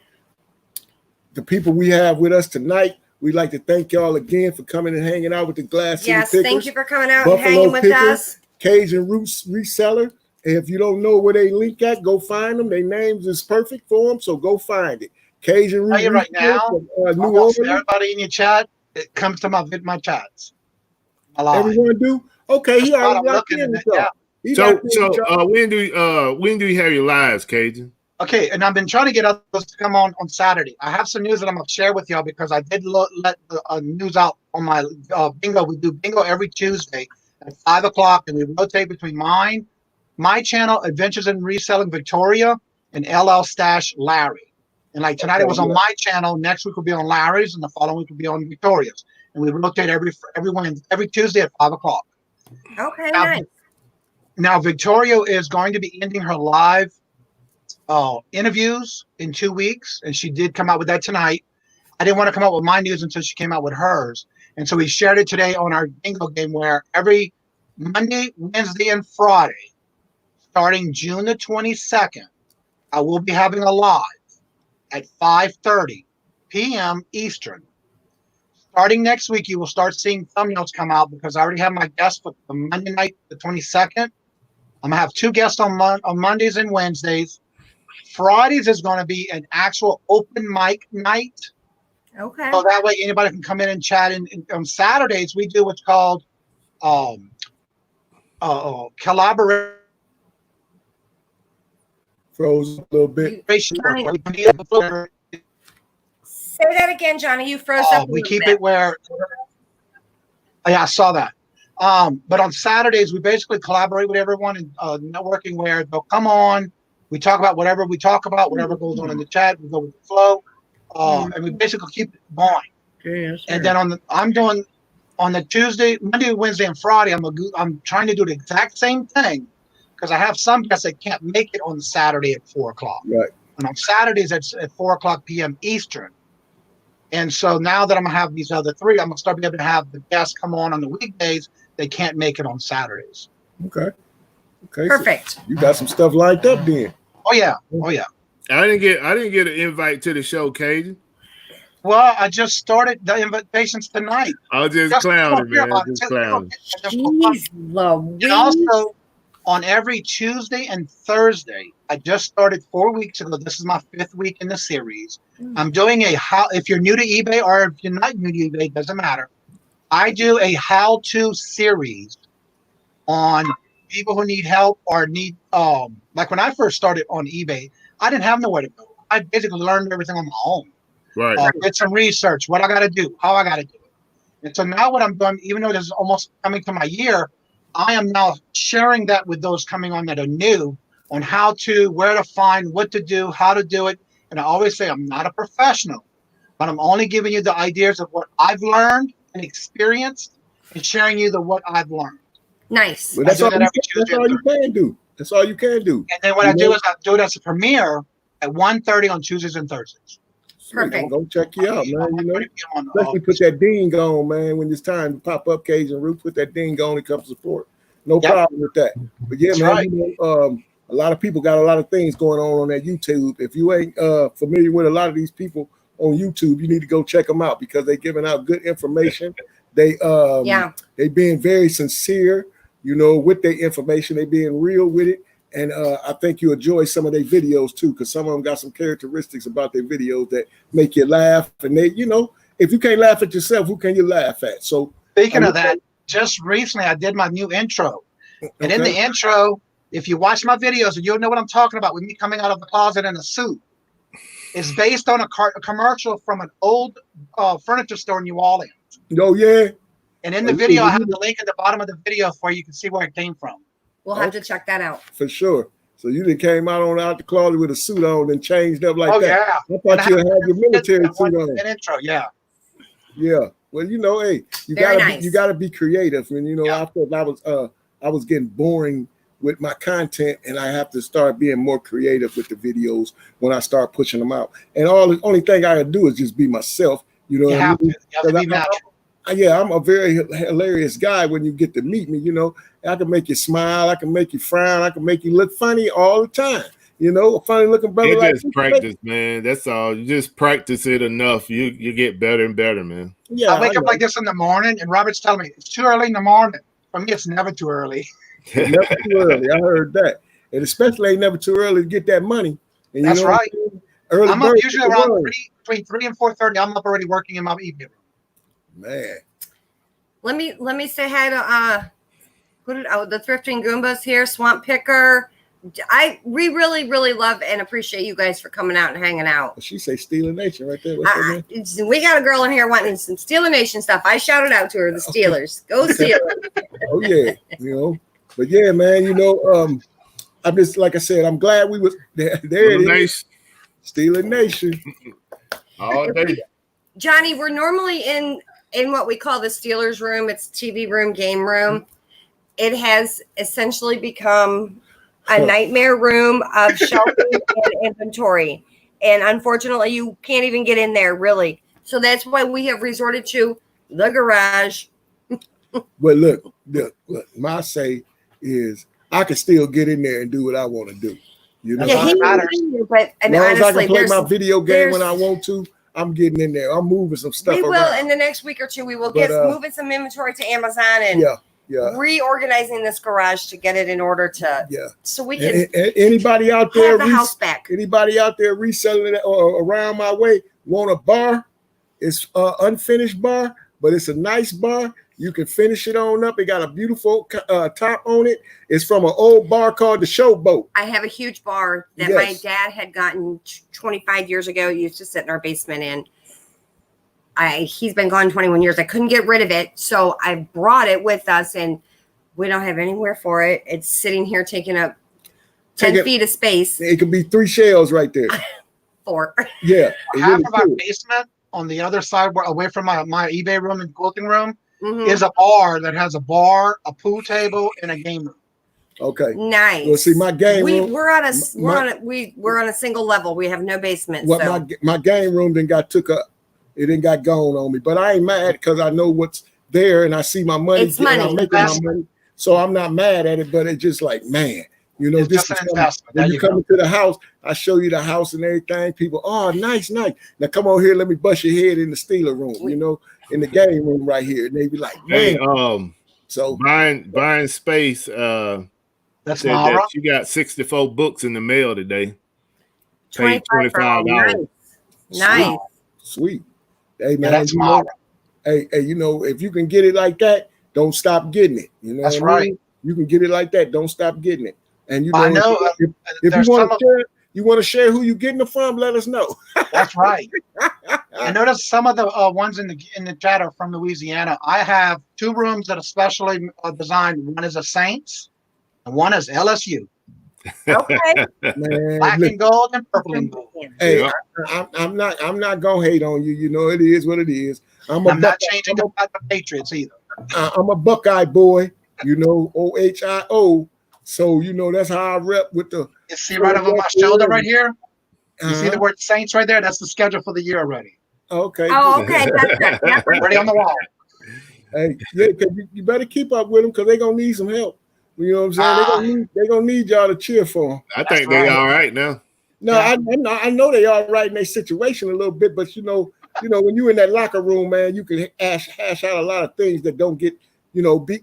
the people we have with us tonight, we'd like to thank y'all again for coming and hanging out with the Glass City Pickers. Thank you for coming out Buffalo and hanging with us. Cajun Roots Reseller. If you don't know where they link at, go find them. Their names is perfect for them, so go find it. Cajun Roots Reseller right now. From, New Orleans. Everybody in your chat, it comes to my chats. Everyone do? Okay, he already locked in. So when do you have your lives, Cajun? Okay, and I've been trying to get others to come on Saturday. I have some news that I'm going to share with y'all because I did let the news out on my bingo. We do bingo every Tuesday at 5 o'clock, and we rotate between my channel, Adventures in Reselling Victoria, and LL Stash Larry. And like tonight, it was on my channel. Next week will be on Larry's, and the following week will be on Victoria's. and we rotate every Tuesday at 5 o'clock. Okay, nice. Now Victoria is going to be ending her live interviews in 2 weeks, and she did come out with that tonight. I didn't want to come out with my news until she came out with hers, and so we shared it today on our bingo game, where every Monday, Wednesday, and Friday, starting June the 22nd, I will be having a live at 5:30 p.m. Eastern. Starting next week, you will start seeing thumbnails come out because I already have my guests for the Monday night, the 22nd. I'm going to have 2 guests on Mondays and Wednesdays. Fridays is going to be an actual open mic night. Okay. So that way anybody can come in and chat. And on Saturdays, we do what's called collaboration. Froze a little bit. Say that again, Johnny. You froze up. We keep it where. Yeah, I saw that. But on Saturdays, we basically collaborate with everyone in networking, where they'll come on. We talk about whatever we talk about, whatever goes on in the chat. We go with the flow, and we basically keep it going. Yes, and then I'm doing on the Tuesday, Monday, Wednesday, and Friday. I'm trying to do the exact same thing because I have some guests that can't make it on Saturday at 4 o'clock. Right. And on Saturdays at 4 o'clock p.m. Eastern. And so now that I'm gonna have these other 3, I'm gonna start being able to have the guests come on the weekdays. They can't make it on Saturdays. Okay. Perfect. So you got some stuff lined up then. Oh yeah. I didn't get an invite to the show, Cajun. Well, I just started the invitations tonight. I was just clowning, man. Just clowning. And also on every Tuesday and Thursday, I just started 4 weeks ago. This is my 5th week in the series. I'm doing if you're new to eBay or if you're not new to eBay, doesn't matter. I do a how-to series on people who need help or need, like when I first started on eBay, I didn't have nowhere to go. I basically learned everything on my own. Right. Did some research, what I got to do, how I got to do it. And so now what I'm doing, even though this is almost coming to my year, I am now sharing that with those coming on that are new on how to, where to find, what to do, how to do it. And I always say I'm not a professional, but I'm only giving you the ideas of what I've learned and experienced and sharing you what I've learned. Nice. Well, that's all you can do. That's all you can do. And then what I do is I do it as a premiere at 1:30 on Tuesdays and Thursdays. Perfect. Go check you out, man. Especially put that ding on, man. When it's time to pop up Cajun Roots, put that ding on and come support. No problem with that. But yeah, that's man, right. A lot of people got a lot of things going on that YouTube. If you ain't familiar with a lot of these people on YouTube, you need to go check them out because they're giving out good information. They being very sincere, with their information. They being real with it. And I think you enjoy some of their videos too, because some of them got some characteristics about their videos that make you laugh. And they, if you can't laugh at yourself, who can you laugh at? So speaking of that, just recently I did my new intro. And in the intro, if you watch my videos, you'll know what I'm talking about with me coming out of the closet in a suit. It's based on a commercial from an old furniture store in New Orleans. Oh, yeah. And in the video, I have the link at the bottom of the video for you can see where it came from. We'll have to check that out. For sure. So you just came out the closet with a suit on and changed up like that. Yeah. I thought you had your military suit on. An intro, yeah. Yeah. Well, hey, you gotta be creative. And I thought I was getting boring with my content, and I have to start being more creative with the videos when I start pushing them out. And the only thing I can do is just be myself. You have to be natural. I'm a very hilarious guy when you get to meet me. I can make you smile, I can make you frown, I can make you look funny all the time. A funny looking brother. You just practice, man. That's all. You just practice it enough. You get better and better, man. Yeah, I wake up like this in the morning, and Robert's telling me it's too early in the morning. For me, it's never too early. Never too early. I heard that, and especially ain't never too early to get that money. And that's right. Early I'm up usually around between 3 and 4:30. I'm up already working in my evening room. Man, let me say hi to the Thrifting Goombas here, Swamp Picker. We really love and appreciate you guys for coming out and hanging out. She say Steeler Nation right there. What's her name? We got a girl in here wanting some Steeler Nation stuff. I shouted out to her, the Steelers. Go Steelers. Oh yeah, But yeah, man, I'm just like I said, I'm glad we was there. There it is. Steeler Nation. All day. Johnny, we're normally in in what we call the Steelers room. It's TV room, game room. It has essentially become a nightmare room of shelving and inventory. And unfortunately, you can't even get in there, really. So that's why we have resorted to the garage. But look, my say is I can still get in there and do what I want to do. You know, yeah, but as long as I can play my video game when I want to, I'm getting in there. I'm moving some stuff around. We will in the next week or two. We will get moving some inventory to Amazon and reorganizing this garage to get it in order to so we can. And anybody out there have the house back? Anybody out there reselling it or around my way want a bar? It's unfinished bar, but it's a nice bar. You can finish it on up. It got a beautiful top on it. It's from an old bar called the Showboat. I have a huge bar that my dad had gotten 25 years ago. It used to sit in our basement, and he's been gone 21 years. I couldn't get rid of it, so I brought it with us, and we don't have anywhere for it. It's sitting here taking up 10 feet of space. It could be 3 shelves right there. 4. Yeah. Half of our basement on the other side, away from my eBay room and quilting room, is a bar that has a bar, a pool table, and a game room. Okay. Nice. Well, see, my game room. We're on a single level. We have no basement. Well, so. my game room then got took up. It didn't got gone on me, but I ain't mad because I know what's there and I see my money. It's money. I'm making my money, so I'm not mad at it. But it's just like, man, you know, it's this just is an investment. when you come into the house. I show you the house and everything. People, oh, nice. Now come on here. Let me bust your head in the Steeler room. You know, in the game room right here. And they be like, man. Hey, so buying space. That's said that she got 64 books in the mail today. Paid $25. Nice. Sweet. Hey man, that's hey, you know, if you can get it like that, don't stop getting it. You know, that's right. You can get it like that. Don't stop getting it. And you know, I know if you want to share who you getting it from, let us know. That's right. I noticed some of the ones in the chat are from Louisiana. I have 2 rooms that are specially designed. One is a Saints, and one is LSU. Okay. Man, black and gold and purple and gold. Hey, I'm not gonna hate on you. You know, it is what it is. I'm not changing the Patriots either. I'm a Buckeye boy. You know, OHIO. So you know that's how I rep with the. You see right over my shoulder right here. You see the word Saints right there? That's the schedule for the year already. Okay. Oh, okay. That's ready on the wall. Hey, yeah, you better keep up with them because they're gonna need some help. You know what I'm saying? They're gonna need y'all to cheer for them. I think they're all right now. No, yeah. I know they all right in their situation a little bit, but you know, when you're in that locker room, man, you can hash out a lot of things that don't get,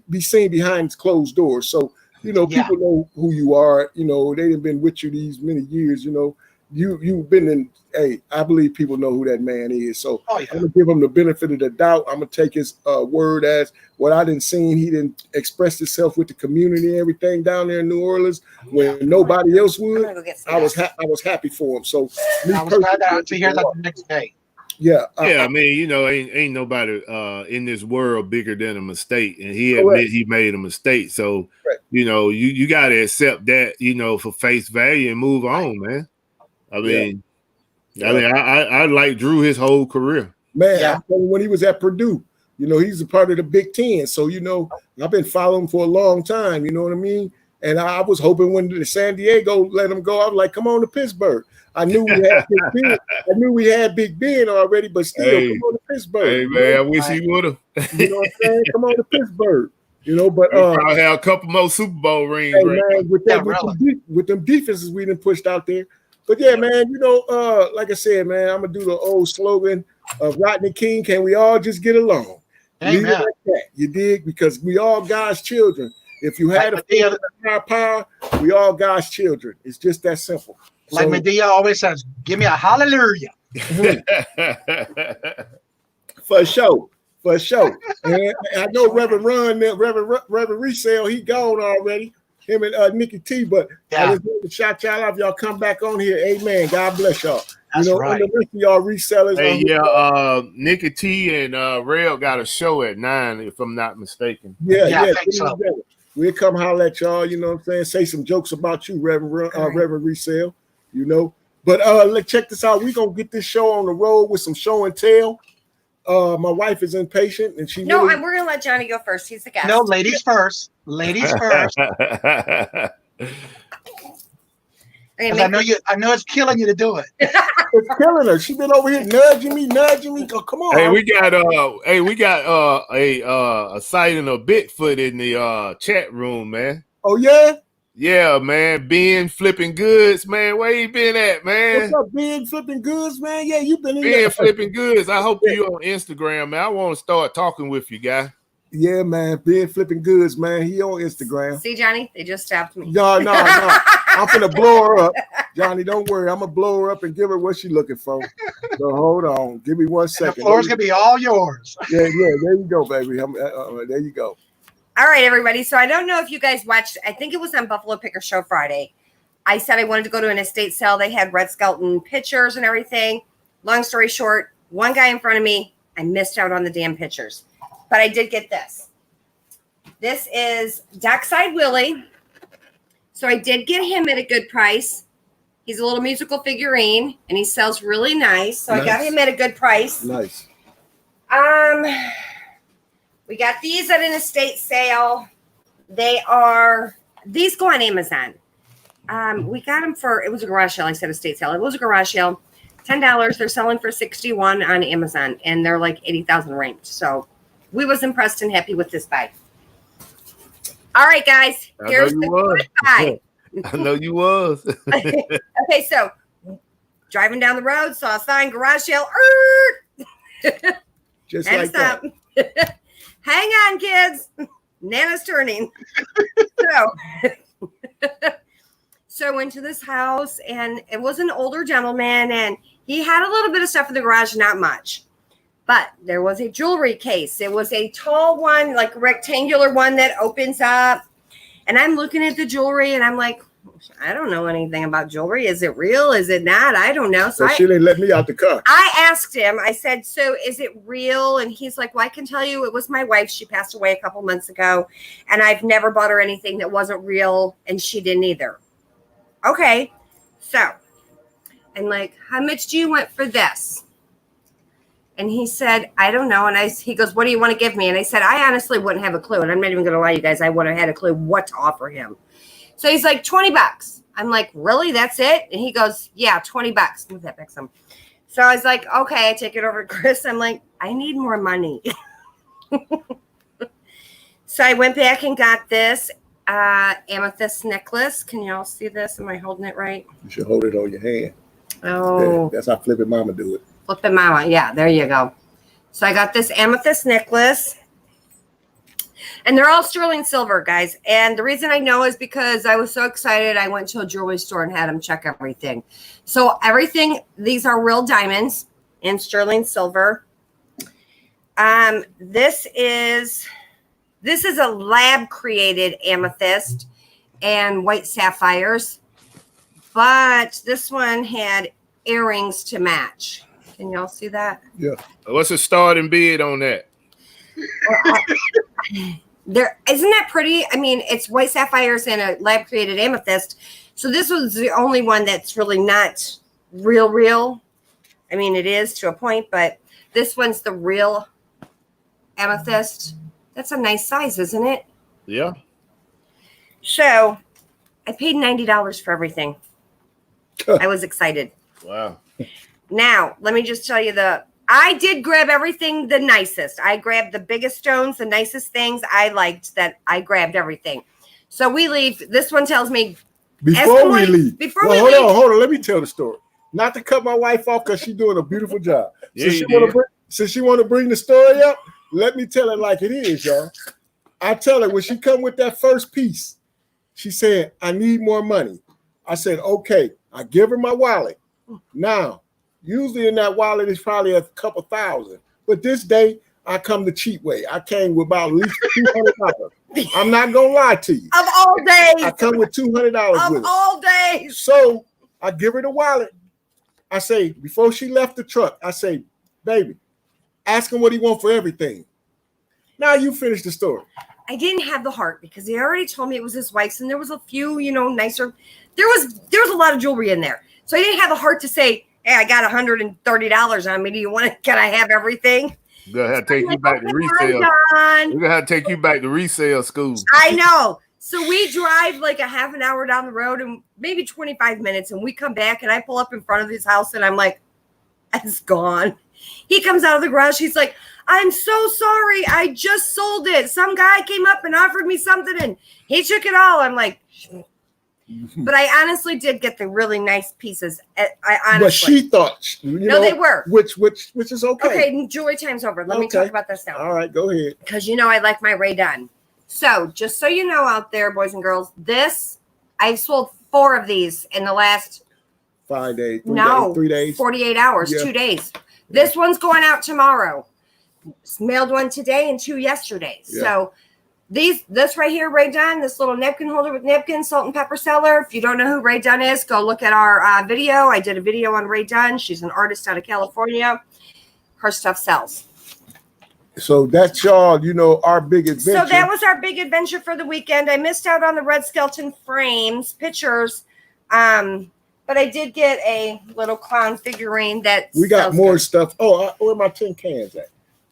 be seen behind closed doors. So, people know who you are. They've been with you these many years. You've been in. Hey, I believe people know who that man is. So I'm gonna give him the benefit of the doubt. I'm gonna take his word as what I didn't see. He didn't express himself with the community and everything down there in New Orleans when nobody else would. I was happy for him. So I was glad to hear that the next day. Yeah. I mean, ain't nobody in this world bigger than a mistake, and he admit he made a mistake. So you got to accept that for face value and move on, man. I mean. I like Drew his whole career. Man, when he was at Purdue, he's a part of the Big Ten. So, I've been following him for a long time. You know what I mean? And I was hoping when the San Diego let him go, I was like, come on to Pittsburgh. I knew we had Big Ben. I knew we had Big Ben already, but still, come on to Pittsburgh. Hey, man, I wish he would have. You know what I'm saying? Come on to Pittsburgh. But probably have a couple more Super Bowl rings. Hey, man, with them defenses we done pushed out there. But yeah, man, like I said, man, I'm gonna do the old slogan of Rodney King. Can we all just get along? Amen. Like that, you dig? Because we all God's children. If you had a higher power, we all God's children. It's just that simple. Like Medea always says, "Give me a hallelujah." For sure. And I know Reverend Reverend Resale, he gone already. Him and Nikki T, but I just want to shout y'all out. Y'all come back on here. Amen. God bless y'all. That's right. And the rest of y'all resellers. Hey, Nikki T and Rail got a show at 9, if I'm not mistaken. Yeah, I think so. We'll come holler at y'all. You know what I'm saying? Say some jokes about you, Reverend Resale. But let's check this out. We're gonna get this show on the road with some show and tell. my wife is impatient and she No, really, we're gonna let Johnny go first. He's the guest. No, ladies first. Ladies first. Because I know it's killing you to do it. it's killing her. She's been over here nudging me. Oh, come on. Hey, we got a sighting of Bigfoot in the chat room, man. Oh yeah? Yeah, man. Ben flipping goods, man. Where you been at, man? What's up, Ben flipping goods, man? Yeah, you been in Ben flipping goods. I hope you on Instagram, man. I want to start talking with you, guy. Yeah, man. Ben flipping goods, man. He on Instagram. See, Johnny, they just stabbed me. No. I'm gonna blow her up. Johnny, don't worry. I'm gonna blow her up and give her what she's looking for. So hold on. Give me 1 second. The floor's gonna be all yours. Yeah. There you go, baby. There you go. All right, everybody. So I don't know if you guys watched. I think it was on Buffalo Picker Show Friday. I said I wanted to go to an estate sale. They had red skeleton pictures and everything. Long story short, one guy in front of me, I missed out on the damn pictures. But I did get this. This is Dockside Willie. So I did get him at a good price. He's a little musical figurine, and he sells really nice. So nice. I got him at a good price. Nice. We got these at an estate sale. These go on Amazon. We got them it was a garage sale. I said estate sale. It was a garage sale. $10. They're selling for $61 on Amazon, and they're like 80,000 range. So we was impressed and happy with this buy. All right, guys. Here's the good buy. I know you was. Okay, so driving down the road, saw a sign, garage sale. Just like that. Hang on, kids. Nana's turning. So I went to this house, and it was an older gentleman, and he had a little bit of stuff in the garage, not much. But there was a jewelry case. It was a tall one, like a rectangular one that opens up. And I'm looking at the jewelry, and I'm like, I don't know anything about jewelry. Is it real? Is it not? I don't know. So she didn't let me out the car. I asked him, I said, so is it real? And he's like, well, I can tell you it was my wife. She passed away a couple months ago, and I've never bought her anything that wasn't real, and she didn't either. Okay. So I'm like, how much do you want for this? And he said, I don't know. And he goes, what do you want to give me? And I said, I honestly wouldn't have a clue. And I'm not even going to lie, you guys. I wouldn't have had a clue what to offer him. So he's like, $20. I'm like, really? That's it? And he goes, yeah, $20. Move that back some. So I was like, okay, I take it over to Chris. I'm like, I need more money. So I went back and got this Amethyst Necklace. Can y'all see this? Am I holding it right? You should hold it on your hand. Oh. Yeah, that's how Flippin' Mama do it. Flippin' Mama. Yeah, there you go. So I got this Amethyst Necklace. And they're all sterling silver, guys. And the reason I know is because I was so excited. I went to a jewelry store and had them check everything. So everything, these are real diamonds and sterling silver. This is a lab created amethyst and white sapphires. But this one had earrings to match. Can y'all see that? Yeah. What's the starting bid on that? Isn't that pretty? I mean, it's white sapphires and a lab created amethyst. So this was the only one that's really not real. I mean, it is to a point, but this one's the real amethyst. That's a nice size, isn't it? Yeah. So I paid $90 for everything. I was excited. Wow. Now, let me just tell you I did grab everything the nicest. I grabbed the biggest stones, the nicest things. I liked that. I grabbed everything. So we leave. This one tells me. Before we leave. Hold on. Let me tell the story. Not to cut my wife off because she's doing a beautiful job. Since she want to bring the story up, let me tell it like it is, y'all. I tell her when she come with that first piece, she said, I need more money. I said, okay. I give her my wallet. Now, usually in that wallet is probably a couple thousand. But this day, I come the cheap way. I came with about at least $200. I'm not going to lie to you. Of all days. I come with $200 with it. Of all days. So I give her the wallet. I say, before she left the truck, I say, baby, ask him what he want for everything. Now you finish the story. I didn't have the heart because he already told me it was his wife's, and there was a few, nicer. There was a lot of jewelry in there. So I didn't have the heart to say, hey, I got $130 on me. Can I have everything? We're gonna have to take you back to resale. We're gonna have to take you back to resale school. I know. So we drive like a half an hour down the road and maybe 25 minutes, and we come back and I pull up in front of his house and I'm like, it's gone. He comes out of the garage. He's like, I'm so sorry. I just sold it. Some guy came up and offered me something and he took it all. I'm like, but I honestly did get the really nice pieces. But she thought, they were. Which is okay. Okay, jewelry time's over. Let me talk about this now. All right, go ahead. Because I like my Ray Dunn. So just so you know out there, boys and girls, I've sold 4 of these in the last 5 days. 3 days. 48 hours, 2 days. This one's going out tomorrow. Mailed one today and 2 yesterday. Yeah. So this right here, Ray Dunn, this little napkin holder with napkins, salt and pepper seller. If you don't know who Ray Dunn is, go look at our video. I did a video on Ray Dunn. She's an artist out of California. Her stuff sells. So that's y'all, our big adventure. So that was our big adventure for the weekend. I missed out on the red skeleton frames, pictures. But I did get a little clown figurine that we got more stuff. Oh, where my tin cans at?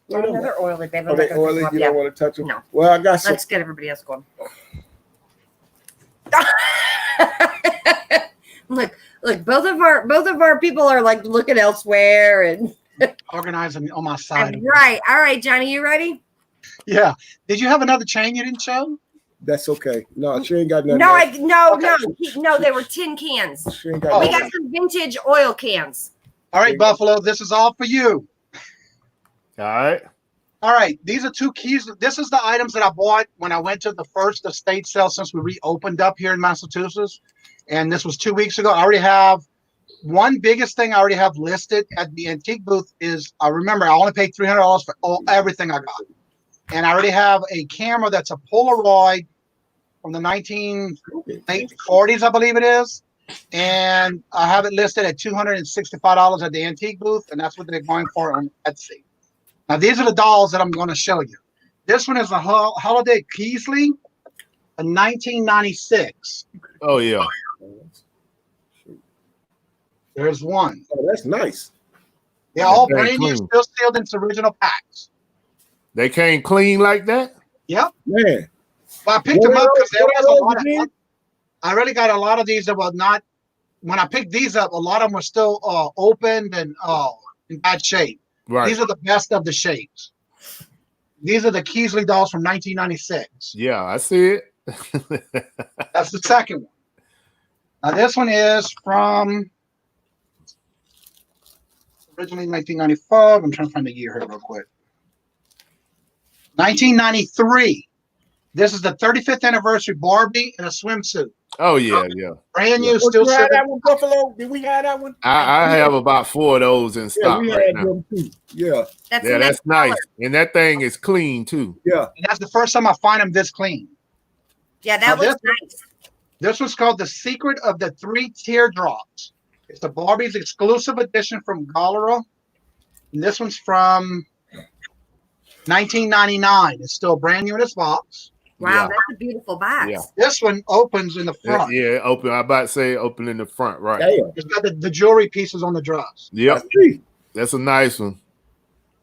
They're oily, baby. Are they oily? You don't want to touch them? No. Well, I got some. Let's get everybody else going. Look, both of our people are like looking elsewhere and organizing on my side. Right. All right, Johnny, you ready? Yeah. Did you have another chain you didn't show? That's okay. No, she ain't got nothing. No, they were tin cans. She ain't got we got some vintage oil cans. All right, Buffalo, this is all for you. All right. All right. These are 2 keys. This is the items that I bought when I went to the first estate sale since we reopened up here in Massachusetts. And this was 2 weeks ago. I already have one biggest thing I already have listed at the antique booth is, I remember I only paid $300 for everything I got. And I already have a camera that's a Polaroid from the 1940s, I believe it is. And I have it listed at $265 at the antique booth. And that's what they're going for on Etsy. Now, these are the dolls that I'm going to show you. This one is a Holiday Keasley, a 1996. Oh, yeah. There's one. Oh, that's nice. They're all brand new, still sealed in its original packs. They came clean like that? Yep. Man. Well, I picked them up because there was a lot of. I really got a lot of these that were not. When I picked these up, a lot of them were still opened and in bad shape. Right. These are the best of the shapes. These are the Keasley dolls from 1996. Yeah, I see it. That's the second one. Now this one is from originally 1995. I'm trying to find the year here real quick. 1993. This is the 35th anniversary Barbie in a swimsuit. Oh yeah, yeah. Brand new, still did we have that one, Buffalo? Did we have that one? I have about 4 of those in stock right now. Them too. Yeah. That's nice. And that thing is clean too. Yeah. And that's the first time I find them this clean. Yeah, that looks nice. This one's called The Secret of the 3 Teardrops. It's the Barbie's exclusive edition from Galleria. And this one's from 1999. It's still brand new in its box. Wow, that's a beautiful box. Yeah. This one opens in the front. Yeah, open. I'm about to say open in the front, right? Yeah. It's got the jewelry pieces on the dress. Yep. That's a nice one.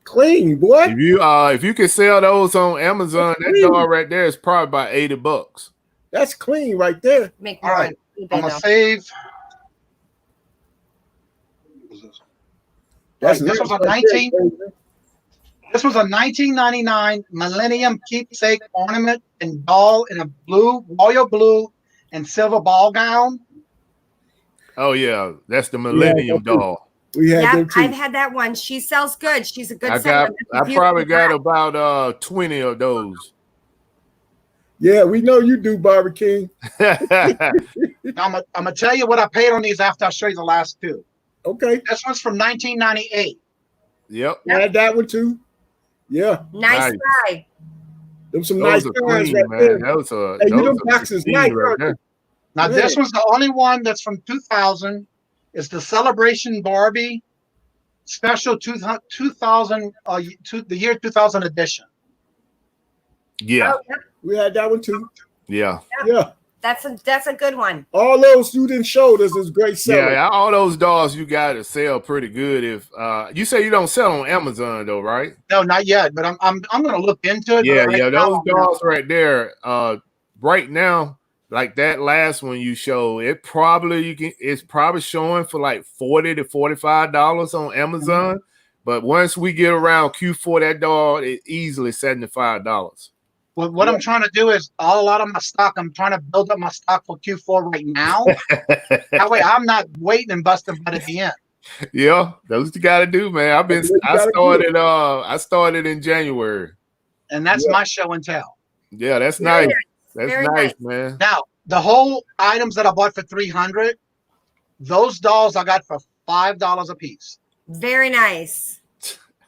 Clean, boy. If you can sell those on Amazon, that doll right there is probably about $80. That's clean right there. All right. I'm gonna save. This was a 1999 Millennium Keepsake ornament and doll in a blue, royal blue, and silver ball gown. Oh yeah, that's the Millennium doll. I've had that one. She sells good. She's a good seller. I probably got about 20 of those. Yeah, we know you do, Barbie King. I'm gonna tell you what I paid on these after I show you the last 2. Okay. This one's from 1998. Yep. I had that one too. Yeah. Nice guy. Them some nice guys right there. Those boxes nice right there. Now this one's the only one that's from 2000. It's the Celebration Barbie special 2000 the year 2000 edition. Yeah. We had that one too. Yeah. Yeah. That's a good one. All those you didn't show us is great selling. Yeah, all those dolls you got to sell pretty good. If you say you don't sell on Amazon though, right? No, not yet, but I'm gonna look into it. Yeah, right yeah, now, those dolls right there. Right now, like that last one you showed, it's probably showing for like $40 to $45 on Amazon. But once we get around Q4, that doll is easily $75. Well, what I'm trying to do is a lot of my stock. I'm trying to build up my stock for Q4 right now. That way, I'm not waiting and busting butt at the end. Yeah, that's what you got to do, man. I started in January, and that's my show and tell. Yeah, that's nice. That's nice, man. Now, the whole items that I bought for $300, those dolls I got for $5 a piece. Very nice.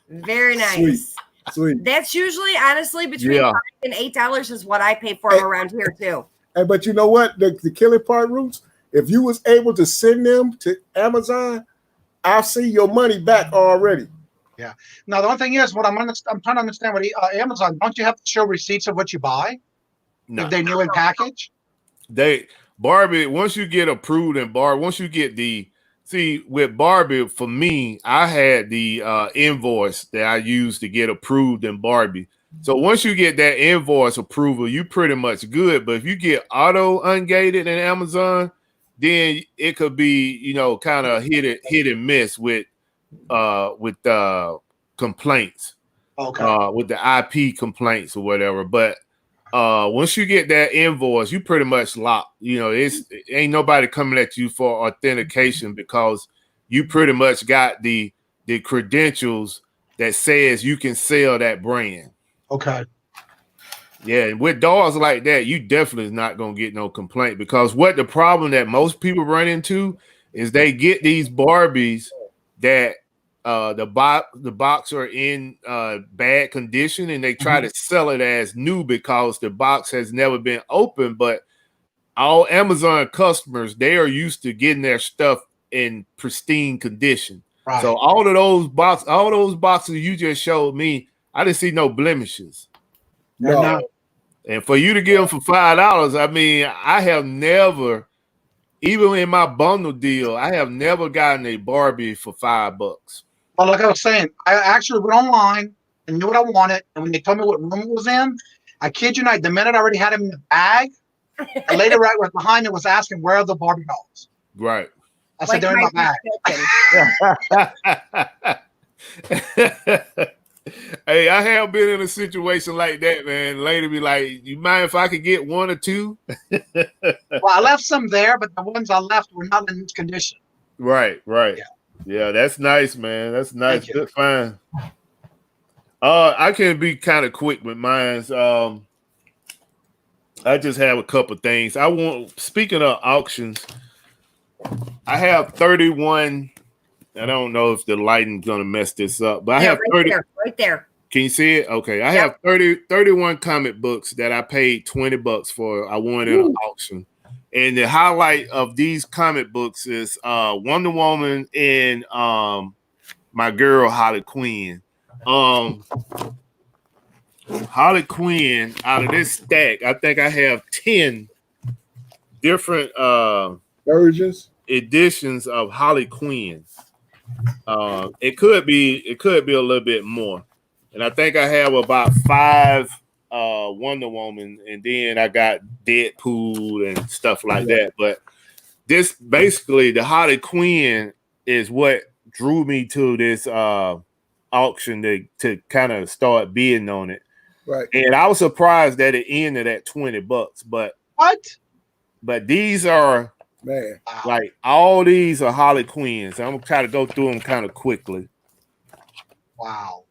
Very nice. Sweet. That's usually, honestly, between $5 and $8 is what I pay for them around here too. And but you know what? The killing part, Roots, if you was able to send them to Amazon, I'll see your money back already. Yeah. Now the only thing is, I'm trying to understand what Amazon. Don't you have to show receipts of what you buy? No. If they new in package. Barbie. Once you get approved in Barbie, once you get with Barbie, for me, I had the invoice that I used to get approved in Barbie. So once you get that invoice approval, you pretty much good. But if you get auto ungated in Amazon, then it could be, kind of hit and miss with complaints. Okay. With the IP complaints or whatever. But once you get that invoice, you pretty much locked. It ain't nobody coming at you for authentication because you pretty much got the credentials that says you can sell that brand. Okay. Yeah, and with dolls like that, you definitely is not gonna get no complaint because what the problem that most people run into is they get these Barbies that the box are in bad condition and they try to sell it as new because the box has never been opened. But all Amazon customers, they are used to getting their stuff in pristine condition. Right. So all those boxes you just showed me, I didn't see no blemishes. No. And for you to give them for $5, I mean, I have never, even in my bundle deal, I have never gotten a Barbie for $5. Well, like I was saying, I actually went online and knew what I wanted. And when they told me what room it was in, I kid you not, the minute I already had them in the bag, the lady right behind me was asking, where are the Barbie dolls? Right. I said, they're in my bag. Hey, I have been in a situation like that, man. Lady be like, you mind if I could get one or two? Well, I left some there, but the ones I left were not in this condition. Right. Yeah, that's nice, man. That's nice. Good find. I can be kind of quick with mine. I just have a couple things. Speaking of auctions, I have 31. I don't know if the lighting's gonna mess this up, but I have 30 right there. Can you see it? Okay. I have 31 comic books that I paid $20 for. I won in an auction. And the highlight of these comic books is Wonder Woman and my girl Harley Quinn. Harley Quinn, out of this stack, I think I have 10 different versions, editions of Harley Quinn. It could be a little bit more. And I think I have about 5 Wonder Woman, and then I got Deadpool and stuff like that. But this basically, the Harley Quinn is what drew me to this auction to kind of start bidding on it. Right. And I was surprised that it ended at $20. But what? But these are, man, like all these are Harley Quinns. I'm gonna try to go through them kind of quickly. Wow.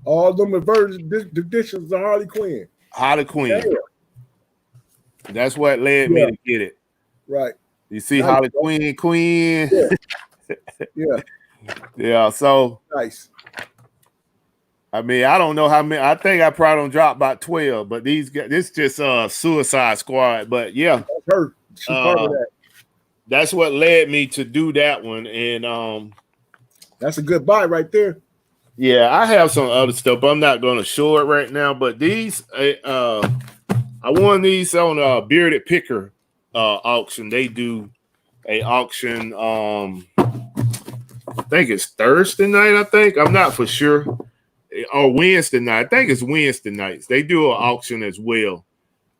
All of them are versions, editions of Harley Quinn. Harley Quinn. Yeah. That's what led me to get it. Right. You see nice. Harley Quinn. Yeah. Yeah. So nice. I mean, I don't know how many. I think I probably don't drop about 12, but this just Suicide Squad. But yeah, that's her. She's part of that. That's what led me to do that one, and that's a good buy right there. Yeah, I have some other stuff, but I'm not going to show it right now. But these, I I won these on Bearded Picker auction. They do a auction. I think it's Thursday night. I'm not for sure. Or Wednesday night. I think it's Wednesday nights. They do an auction as well.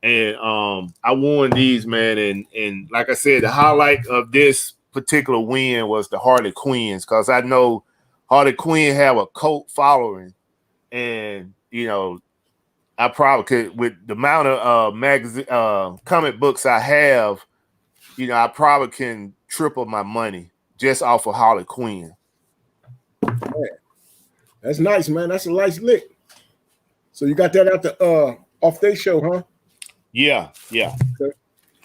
And I won these, man. And like I said, the highlight of this particular win was the Harley Quinns, because I know Harley Quinn have a cult following. And, you know, I probably could, with the amount of comic books I have, you know, I probably can triple my money just off of Harley Quinn. Man, that's nice, man. That's a nice lick. So you got that out the off their show, huh? Yeah. Okay.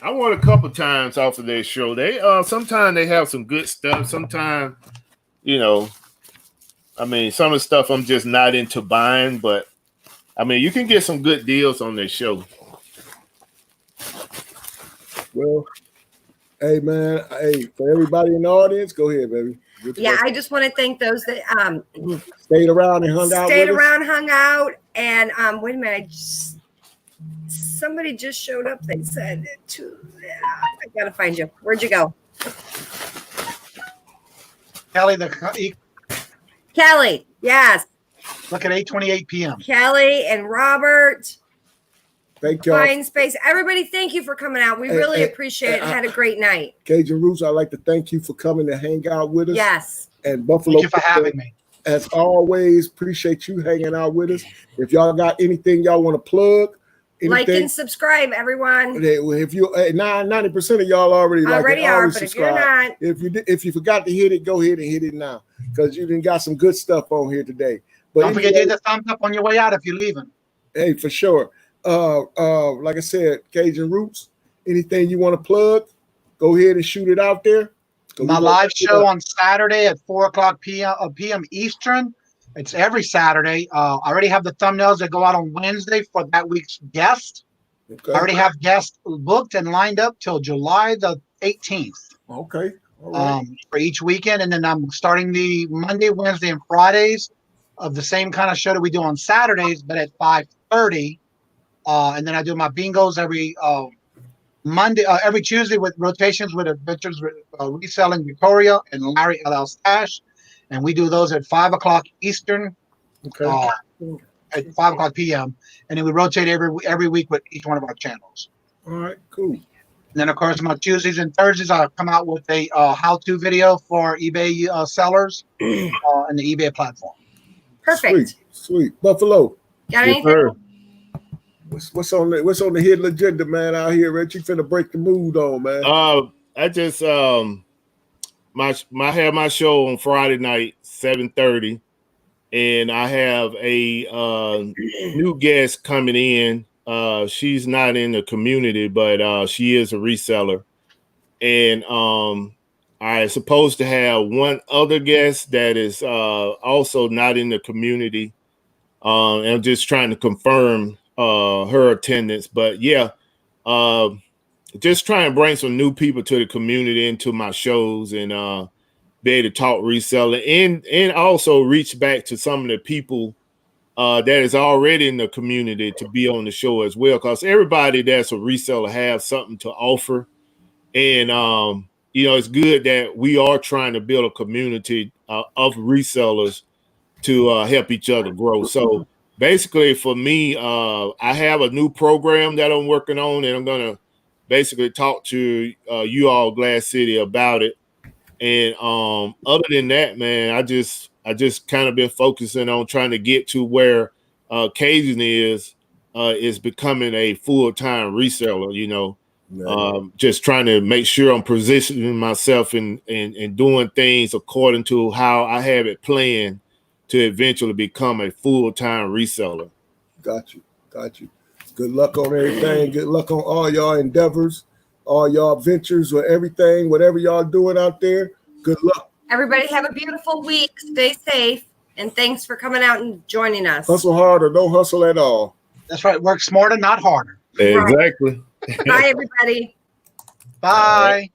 I won a couple times off of their show. They sometimes they have some good stuff. Sometimes, you know, I mean, some of the stuff I'm just not into buying, but I mean, you can get some good deals on their show. Well, hey, man. Hey, for everybody in the audience, go ahead, baby. Yeah, I just want to thank those that stayed around and hung out. Hung out, and wait a minute, somebody just showed up. They said I gotta find you. Where'd you go, Kelly? Yes. Look at 8:28 p.m. Kelly and Robert. Thank you. Fine space. Everybody, thank you for coming out. We really appreciate it. Had a great night. Cajun Roots, I'd like to thank you for coming to hang out with us. Yes. And Buffalo. Thank you for having me. As always, appreciate you hanging out with us. If y'all got anything y'all want to plug, like and subscribe, everyone. If you 90% of y'all already are, but if you're not, if you forgot to hit it, go ahead and hit it now, because you done got some good stuff on here today. But don't forget to hit the thumbs up on your way out if you're leaving. Hey, for sure. Like I said, Cajun Roots, anything you want to plug, go ahead and shoot it out there. My live show on Saturday at 4:00 p.m. Eastern. It's every Saturday. I already have the thumbnails that go out on Wednesday for that week's guest. Okay. I already have guests booked and lined up till July the 18th. Okay. All right. For each weekend. And then I'm starting the Monday, Wednesday, and Fridays of the same kind of show that we do on Saturdays, but at 5:30. And then I do my bingos every Monday, every Tuesday with rotations with Adventures Reselling Victoria and Larry LL Stash. And we do those at 5:00 Eastern, okay. At 5:00 p.m. And then we rotate every week with each one of our channels. All right, cool. And then, of course, on Tuesdays and Thursdays, I'll come out with a how-to video for eBay sellers and the eBay platform. Perfect. Sweet. Buffalo. Got anything? What's on the hidden agenda, man, out here, Rich? You finna break the mood on, man. I just I have my show on Friday night, 7:30, and I have a new guest coming in. She's not in the community, but she is a reseller. And I'm supposed to have one other guest that is also not in the community. I'm just trying to confirm her attendance, but yeah, just try and bring some new people to the community into my shows and be able to talk reselling and also reach back to some of the people that is already in the community to be on the show as well, because everybody that's a reseller have something to offer. And you know, it's good that we are trying to build a community of resellers to help each other grow. So basically, for me, I have a new program that I'm working on, and I'm going to basically talk to you all, Glass City, about it. And other than that, man, I just kind of been focusing on trying to get to where Cajun is becoming a full-time reseller, you know. Just trying to make sure I'm positioning myself and doing things according to how I have it planned to eventually become a full-time reseller. Got you. Good luck on everything. Good luck on all y'all endeavors, all y'all ventures, or everything, whatever y'all doing out there. Good luck. Everybody have a beautiful week. Stay safe. And thanks for coming out and joining us. Hustle hard or don't hustle at all. That's right. Work smarter, not harder. Exactly. Bye, everybody. Bye.